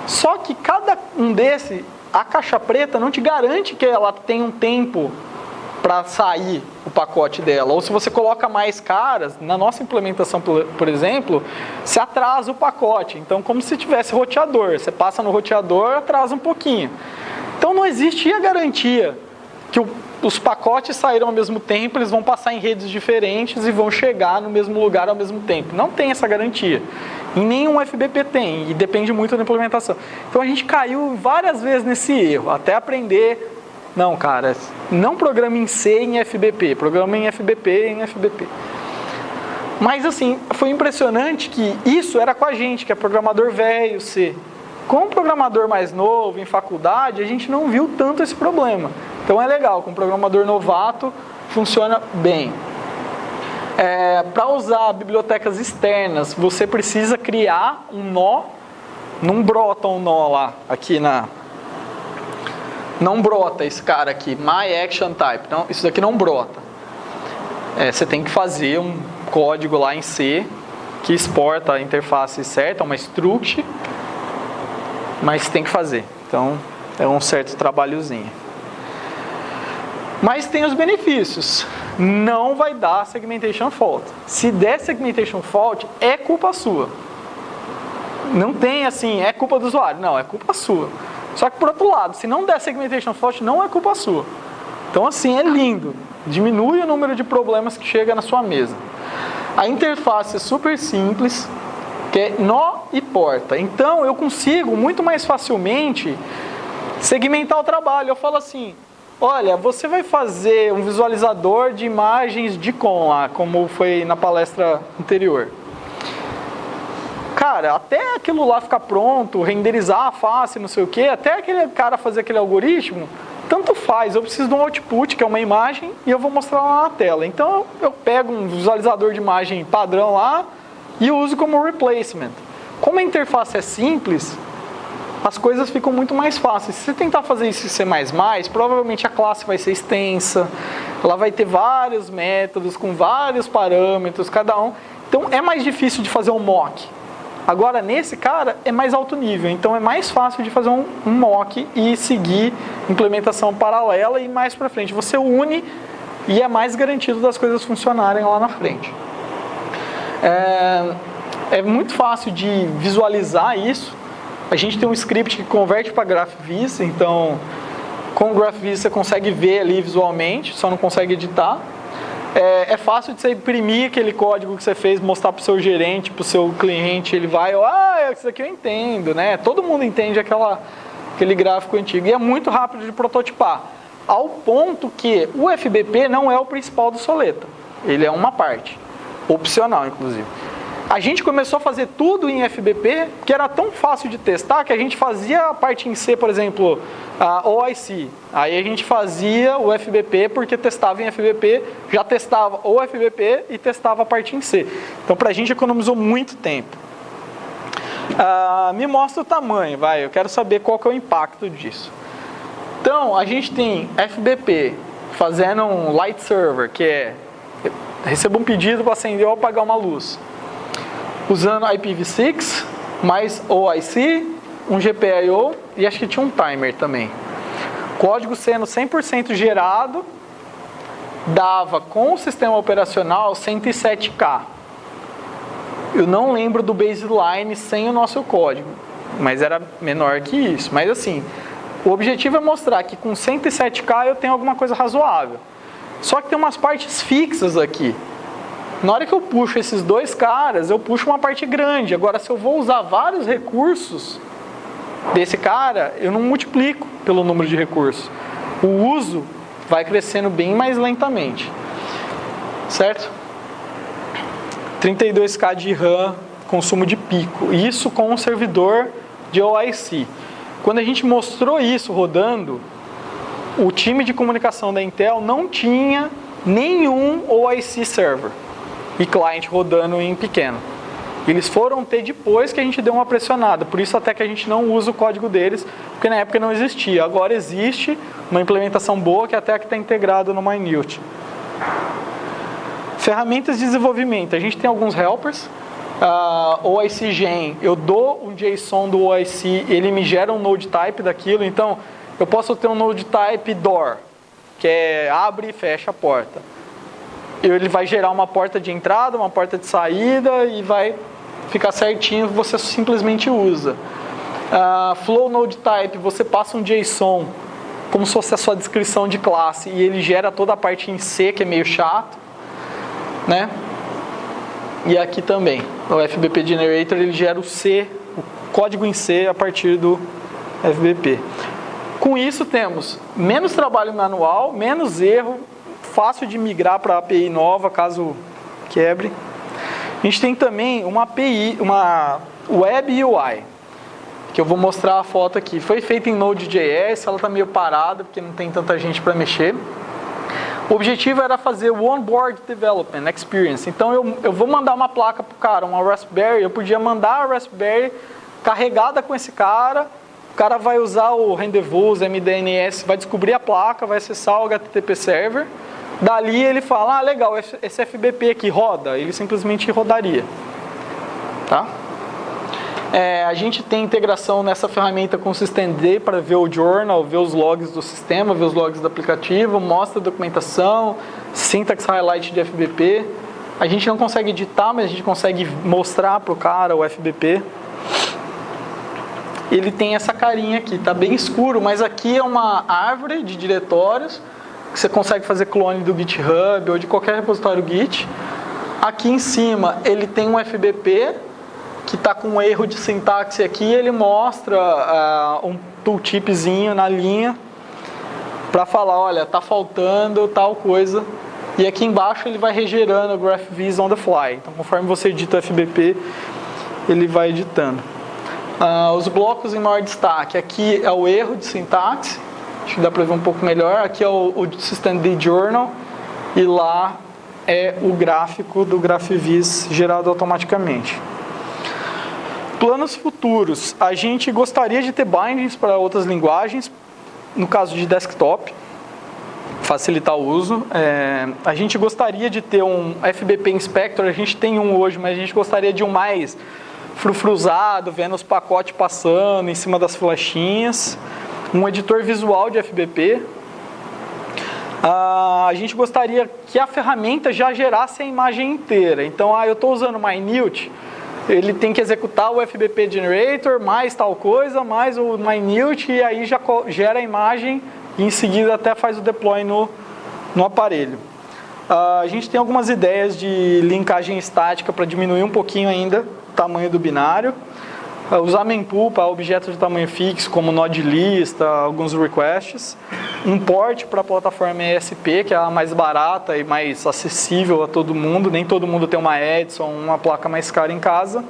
Só que cada um desse, a caixa preta não te garante que ela tenha um tempo para sair o pacote dela. Ou se você coloca mais caras, na nossa implementação, por exemplo, se atrasa o pacote. Então, como se tivesse roteador. Você passa no roteador, atrasa um pouquinho. Então, não existia garantia que os pacotes saíram ao mesmo tempo, eles vão passar em redes diferentes e vão chegar no mesmo lugar ao mesmo tempo. Não tem essa garantia. Em nenhum FBP tem, e depende muito da implementação. Então, a gente caiu várias vezes nesse erro, até aprender. Não, cara, não programa em C em FBP, programa em FBP em FBP. Mas, assim, foi impressionante que isso era com a gente, que é programador velho, C. Com o programador mais novo, em faculdade, a gente não viu tanto esse problema. Então é legal, com o programador novato, funciona bem. Para usar bibliotecas externas, você precisa criar um nó, não brota um nó lá, aqui não brota esse cara aqui, myActionType, não, isso daqui não brota. Você tem que fazer um código lá em C, que exporta a interface certa, uma struct, mas tem que fazer. Então, é um certo trabalhozinho. Mas tem os benefícios. Não vai dar segmentation fault. Se der segmentation fault, é culpa sua. Não tem assim, é culpa do usuário. Não, é culpa sua. Só que por outro lado, se não der segmentation fault, não é culpa sua. Então assim, é lindo. Diminui o número de problemas que chega na sua mesa. A interface é super simples, que é nó e porta. Então eu consigo muito mais facilmente segmentar o trabalho. Eu falo assim, olha, você vai fazer um visualizador de imagens de com lá, como foi na palestra anterior. Cara, até aquilo lá ficar pronto, renderizar a face, não sei o que, até aquele cara fazer aquele algoritmo, tanto faz. Eu preciso de um output, que é uma imagem, e eu vou mostrar lá na tela. Então eu pego um visualizador de imagem padrão lá e uso como replacement. Como a interface é simples, as coisas ficam muito mais fáceis. Se você tentar fazer isso em C++, provavelmente a classe vai ser extensa, ela vai ter vários métodos com vários parâmetros, cada um. Então é mais difícil de fazer um mock. Agora nesse cara é mais alto nível, então é mais fácil de fazer um mock e seguir implementação paralela e mais para frente. Você une e é mais garantido das coisas funcionarem lá na frente. É muito fácil de visualizar isso. A gente tem um script que converte para GraphViz, então com o GraphViz você consegue ver ali visualmente, só não consegue editar. É fácil de você imprimir aquele código que você fez, mostrar para o seu gerente, para o seu cliente, ele vai, isso daqui eu entendo, né? Todo mundo entende aquele gráfico antigo. E é muito rápido de prototipar, ao ponto que o FBP não é o principal do Soleta. Ele é uma parte, opcional inclusive. A gente começou a fazer tudo em FBP, que era tão fácil de testar, que a gente fazia a parte em C, por exemplo, a OIC. Aí a gente fazia o FBP, porque testava em FBP, já testava o FBP e testava a parte em C. Então, pra gente economizou muito tempo. Me mostra o tamanho, eu quero saber qual que é o impacto disso. Então, a gente tem FBP fazendo um light server, que é recebo um pedido para acender ou apagar uma luz, usando IPv6, mais OIC, um GPIO e acho que tinha um timer também. Código sendo 100% gerado, dava com o sistema operacional 107K. Eu não lembro do baseline sem o nosso código, mas era menor que isso. Mas assim, o objetivo é mostrar que com 107K eu tenho alguma coisa razoável. Só que tem umas partes fixas aqui. Na hora que eu puxo esses dois caras, eu puxo uma parte grande. Agora, se eu vou usar vários recursos desse cara, eu não multiplico pelo número de recursos. O uso vai crescendo bem mais lentamente. Certo? 32K de RAM, consumo de pico. Isso com um servidor de OIC. Quando a gente mostrou isso rodando, o time de comunicação da Intel não tinha nenhum OIC server e client rodando em pequeno. Eles foram ter depois que a gente deu uma pressionada, por isso até que a gente não usa o código deles, porque na época não existia. Agora existe uma implementação boa que até que está integrado no Minute. Ferramentas de desenvolvimento, a gente tem alguns helpers. OIC Gen, eu dou um JSON do OIC, ele me gera um node type daquilo, então eu posso ter um node type door, que é abre e fecha a porta. Ele vai gerar uma porta de entrada, uma porta de saída e vai ficar certinho, você simplesmente usa. Flow node type, você passa um JSON como se fosse a sua descrição de classe e ele gera toda a parte em C, que é meio chato, né? E aqui também, o FBP Generator, ele gera o C, o código em C a partir do FBP. Com isso temos menos trabalho manual, menos erro, fácil de migrar para API nova caso quebre. A gente tem também uma API, uma Web UI, que eu vou mostrar a foto aqui. Foi feita em Node.js, ela está meio parada porque não tem tanta gente para mexer. O objetivo era fazer o Onboard Development Experience. Então eu vou mandar uma placa para o cara, uma Raspberry, eu podia mandar a Raspberry carregada com esse cara. O cara vai usar o Rendezvous, MDNS, vai descobrir a placa, vai acessar o HTTP Server. Dali ele fala, legal, esse FBP aqui roda. Ele simplesmente rodaria. Tá? A gente tem integração nessa ferramenta com o Systemd para ver o journal, ver os logs do sistema, ver os logs do aplicativo, mostra a documentação, syntax highlight de FBP. A gente não consegue editar, mas a gente consegue mostrar para o cara o FBP. Ele tem essa carinha aqui, está bem escuro, mas aqui é uma árvore de diretórios que você consegue fazer clone do GitHub ou de qualquer repositório Git. Aqui em cima ele tem um FBP que está com um erro de sintaxe aqui, ele mostra um tooltipzinho na linha para falar, olha, está faltando tal coisa. E aqui embaixo ele vai regerando o GraphViz on the fly. Então, conforme você edita o FBP, ele vai editando. Os blocos em maior destaque, aqui é o erro de sintaxe, acho que dá para ver um pouco melhor. Aqui é o Systemd Journal e lá é o gráfico do GraphViz gerado automaticamente. Planos futuros, a gente gostaria de ter bindings para outras linguagens, no caso de desktop, facilitar o uso. A gente gostaria de ter um FBP Inspector, a gente tem um hoje, mas a gente gostaria de um mais frufruzado, vendo os pacotes passando em cima das flechinhas. Um editor visual de FBP. A gente gostaria que a ferramenta já gerasse a imagem inteira. Então, eu estou usando o Minute, ele tem que executar o FBP Generator, mais tal coisa, mais o Minute, e aí já gera a imagem e em seguida até faz o deploy no aparelho. A gente tem algumas ideias de linkagem estática para diminuir um pouquinho ainda o tamanho do binário. Usar mempool para objetos de tamanho fixo, como node lista, alguns requests. Um port para a plataforma ESP, que é a mais barata e mais acessível a todo mundo. Nem todo mundo tem uma Edison, uma placa mais cara em casa.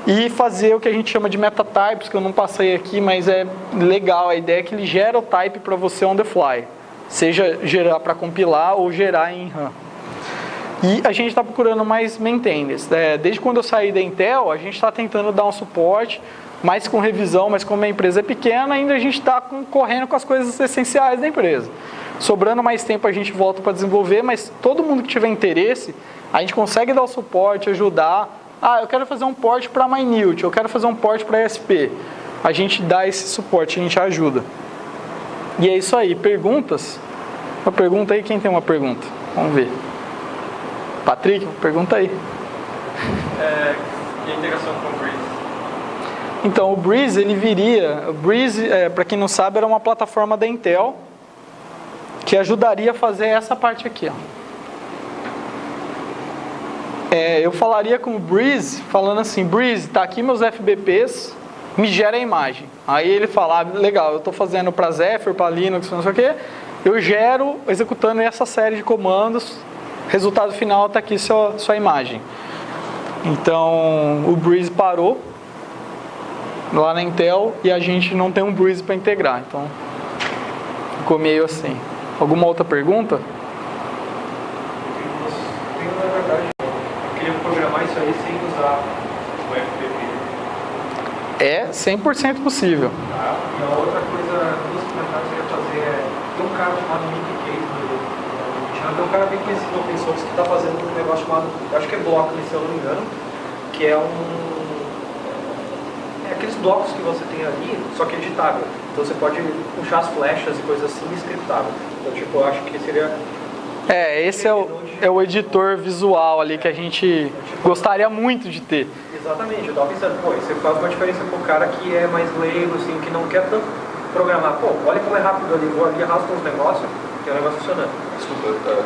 E fazer o que a gente chama de metatypes, que eu não passei aqui, mas é legal. A ideia é que ele gera o type para você on the fly. Seja gerar para compilar ou gerar em RAM. E a gente está procurando mais maintainers. Desde quando eu saí da Intel, a gente está tentando dar um suporte, mais com revisão, mas como a empresa é pequena, ainda a gente está correndo com as coisas essenciais da empresa. sobrando mais tempo a gente volta para desenvolver, mas todo mundo que tiver interesse, a gente consegue dar o suporte, ajudar. Eu quero fazer um port para MyNewt, eu quero fazer um port para ESP. A gente dá esse suporte, a gente ajuda. E é isso aí. Perguntas? Uma pergunta aí, quem tem uma pergunta? Vamos ver. Patrick, pergunta aí. E a integração com o Breeze? Então, o Breeze, ele viria... O Breeze, para quem não sabe, era uma plataforma da Intel que ajudaria a fazer essa parte aqui, ó. Eu falaria com o Breeze, falando assim, Breeze, tá aqui meus FBPs, me gera a imagem. Aí ele fala, legal, eu estou fazendo para Zephyr, para Linux, não sei o quê, eu gero executando essa série de comandos, resultado final está aqui sua imagem. Então, o Breeze parou lá na Intel e a gente não tem um Breeze para integrar, então ficou meio assim. Alguma outra pergunta? Na verdade, eu queria programar isso aí sem usar o FTP. É 100% possível. Tá? E a outra coisa, duas comentários que eu ia fazer tem um cara chamado Nick Case tem um cara bem conhecido no open source que está fazendo um negócio chamado, acho que é Blockly, se eu não me engano, que é aqueles blocos que você tem ali, só que editável. Então você pode puxar as flechas e coisas assim scriptável. Então, tipo, eu acho que seria... Esse é o editor visual ali que a gente gostaria muito de ter. Exatamente, eu tava pensando, você faz uma diferença pro cara que é mais leigo, assim, que não quer tanto programar. Olha como é rápido ali, vou ali, arrasto uns negócios, tem um negócio funcionando. Desculpa,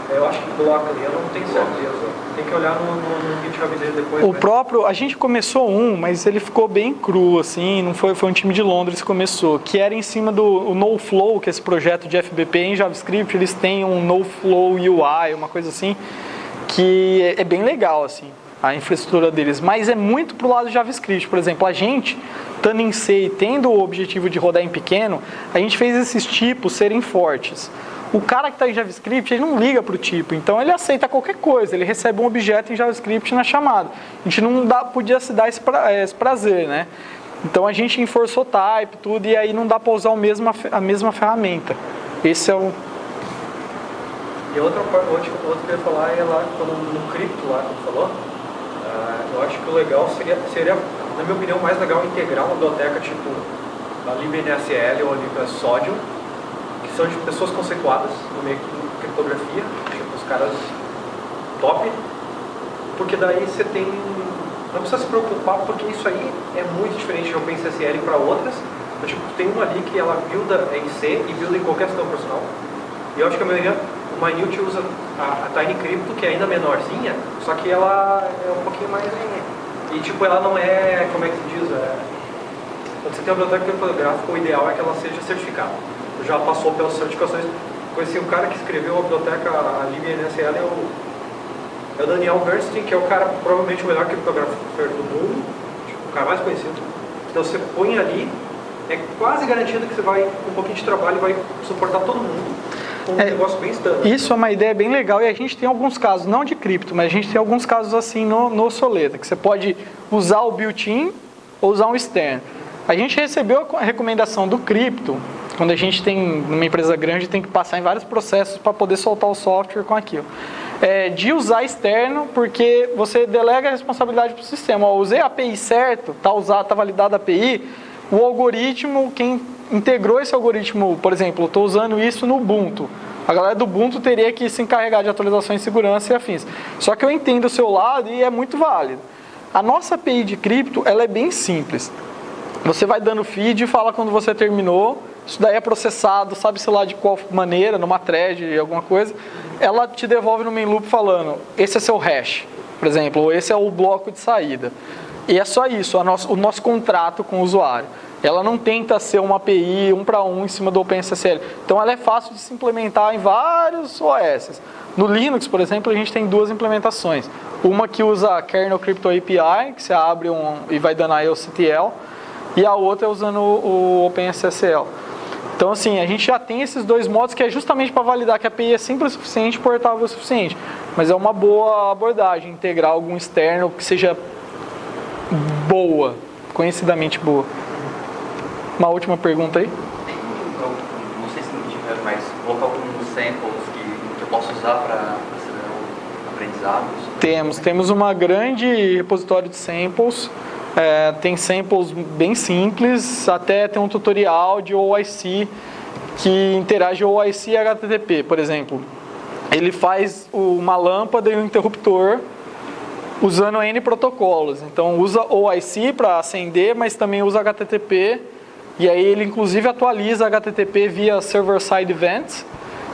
eu acho que bloca ali, eu não tenho certeza. Tem que olhar no GitHub dele depois. O próprio, a gente começou mas ele ficou bem cru, assim, não foi um time de Londres que começou, que era em cima do NoFlow, que é esse projeto de FBP em JavaScript, eles têm um NoFlow UI, uma coisa assim, que é bem legal, assim, a infraestrutura deles, mas é muito pro lado de JavaScript. Por exemplo, a gente, estando em C e tendo o objetivo de rodar em pequeno, a gente fez esses tipos serem fortes. O cara que está em JavaScript, ele não liga para o tipo, então ele aceita qualquer coisa, ele recebe um objeto em JavaScript na chamada. A gente não podia se dar esse prazer, né? Então a gente enforçou type, tudo, e aí não dá para usar a mesma ferramenta. Esse é o... E outra que eu ia falar é lá no cripto, lá que falou, eu acho que o legal seria, na minha opinião, mais legal integrar uma biblioteca tipo a libNSL ou a libSodium, que são de pessoas conceituadas no meio de criptografia, tipo os caras top, porque daí você não precisa se preocupar, porque isso aí é muito diferente de OpenSSL para outras. Então, tipo, tem uma ali que ela builda em C e builda em qualquer sistema operacional. E eu acho que a maioria, o MyNewt usa a TinyCrypto, que é ainda menorzinha, só que ela é um pouquinho mais... E tipo, ela não é, como é que se diz? Quando você tem uma biblioteca criptográfica, o ideal é que ela seja certificada. Já passou pelas certificações. Conheci um cara que escreveu a biblioteca, a libNSL, é o Daniel Bernstein, que é o cara, provavelmente o melhor criptografador do mundo, tipo, o cara mais conhecido. Então você põe ali, é quase garantido que você vai, com um pouquinho de trabalho, vai suportar todo mundo. Um negócio bem standard. Isso é uma ideia bem legal, e a gente tem alguns casos, não de cripto, mas a gente tem alguns casos assim no Soleta, que você pode usar o built-in ou usar um externo. A gente recebeu a recomendação do cripto, quando a gente tem, numa empresa grande, tem que passar em vários processos para poder soltar o software com aquilo. De usar externo, porque você delega a responsabilidade para o sistema. Usei a API certo, tá validada a API, o algoritmo, quem integrou esse algoritmo, por exemplo, eu estou usando isso no Ubuntu. A galera do Ubuntu teria que se encarregar de atualizações de segurança e afins. Só que eu entendo o seu lado e é muito válido. A nossa API de cripto, ela é bem simples. Você vai dando feed e fala quando você terminou. Isso daí é processado, sabe-se lá de qual maneira, numa thread, alguma coisa. Ela te devolve no main loop falando, esse é seu hash, por exemplo, ou esse é o bloco de saída. E é só isso, o nosso contrato com o usuário. Ela não tenta ser uma API 1 para 1 em cima do OpenSSL. Então ela é fácil de se implementar em vários OS. No Linux, por exemplo, a gente tem duas implementações. Uma que usa a Kernel Crypto API, que você abre e vai dando IOCTL, e a outra é usando o OpenSSL. Então, assim, a gente já tem esses dois modos que é justamente para validar que a API é simples o suficiente e portável o suficiente. Mas é uma boa abordagem, integrar algum externo que seja boa, conhecidamente boa. Uma última pergunta aí? Não sei se não tiver mais colocar alguns samples que eu posso usar para acelerar o aprendizado? Temos uma grande repositório de samples. Tem samples bem simples, até tem um tutorial de OIC que interage OIC e HTTP, por exemplo. Ele faz uma lâmpada e um interruptor usando N protocolos. Então usa OIC para acender, mas também usa HTTP. E aí ele inclusive atualiza HTTP via Server-Side Events.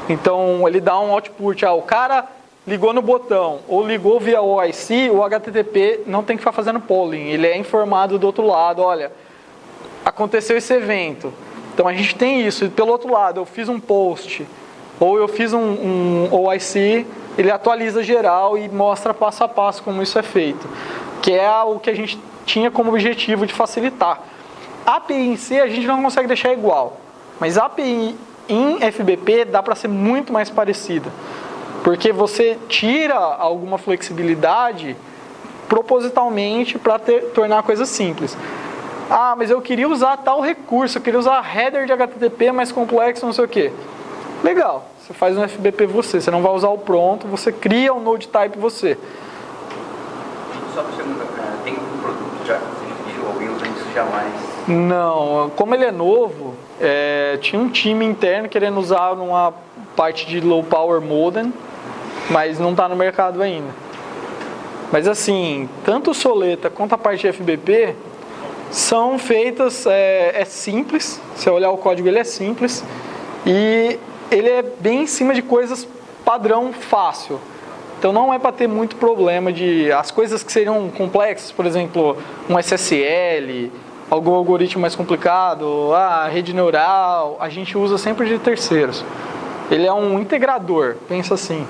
Então ele dá um output, o cara ligou no botão ou ligou via OIC, o HTTP não tem que ficar fazendo polling. Ele é informado do outro lado, olha, aconteceu esse evento. Então a gente tem isso. E pelo outro lado, eu fiz um post ou eu fiz um OIC, ele atualiza geral e mostra passo a passo como isso é feito. Que é o que a gente tinha como objetivo de facilitar. A API em si a gente não consegue deixar igual. Mas a API em FBP dá para ser muito mais parecida. Porque você tira alguma flexibilidade propositalmente para tornar a coisa simples. Mas eu queria usar tal recurso, eu queria usar header de HTTP mais complexo, não sei o quê. Legal, você faz um FBP você não vai usar o pronto, você cria um node type você. Só para segunda, tem um produto já que você viu, alguém usando isso jamais? Não, como ele é novo, tinha um time interno querendo usar uma parte de low power modem, mas não está no mercado ainda. Mas assim, tanto o Soleta quanto a parte de FBP são feitas, é simples, se você olhar o código ele é simples e ele é bem em cima de coisas padrão fácil. Então não é para ter muito problema de as coisas que seriam complexas, por exemplo, um SSL, algum algoritmo mais complicado, rede neural, a gente usa sempre de terceiros. Ele é um integrador, pensa assim.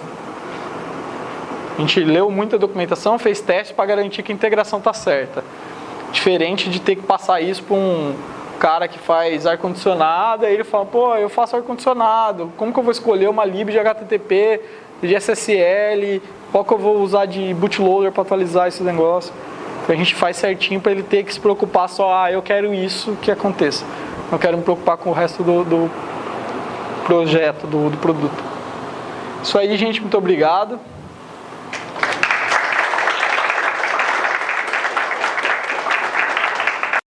A gente leu muita documentação, fez teste para garantir que a integração está certa. Diferente de ter que passar isso para um cara que faz ar-condicionado, aí ele fala, eu faço ar-condicionado, como que eu vou escolher uma lib de HTTP, de SSL, qual que eu vou usar de bootloader para atualizar esse negócio? Então a gente faz certinho para ele ter que se preocupar só, eu quero isso que aconteça. Não quero me preocupar com o resto do projeto, do produto. Isso aí, gente, muito obrigado.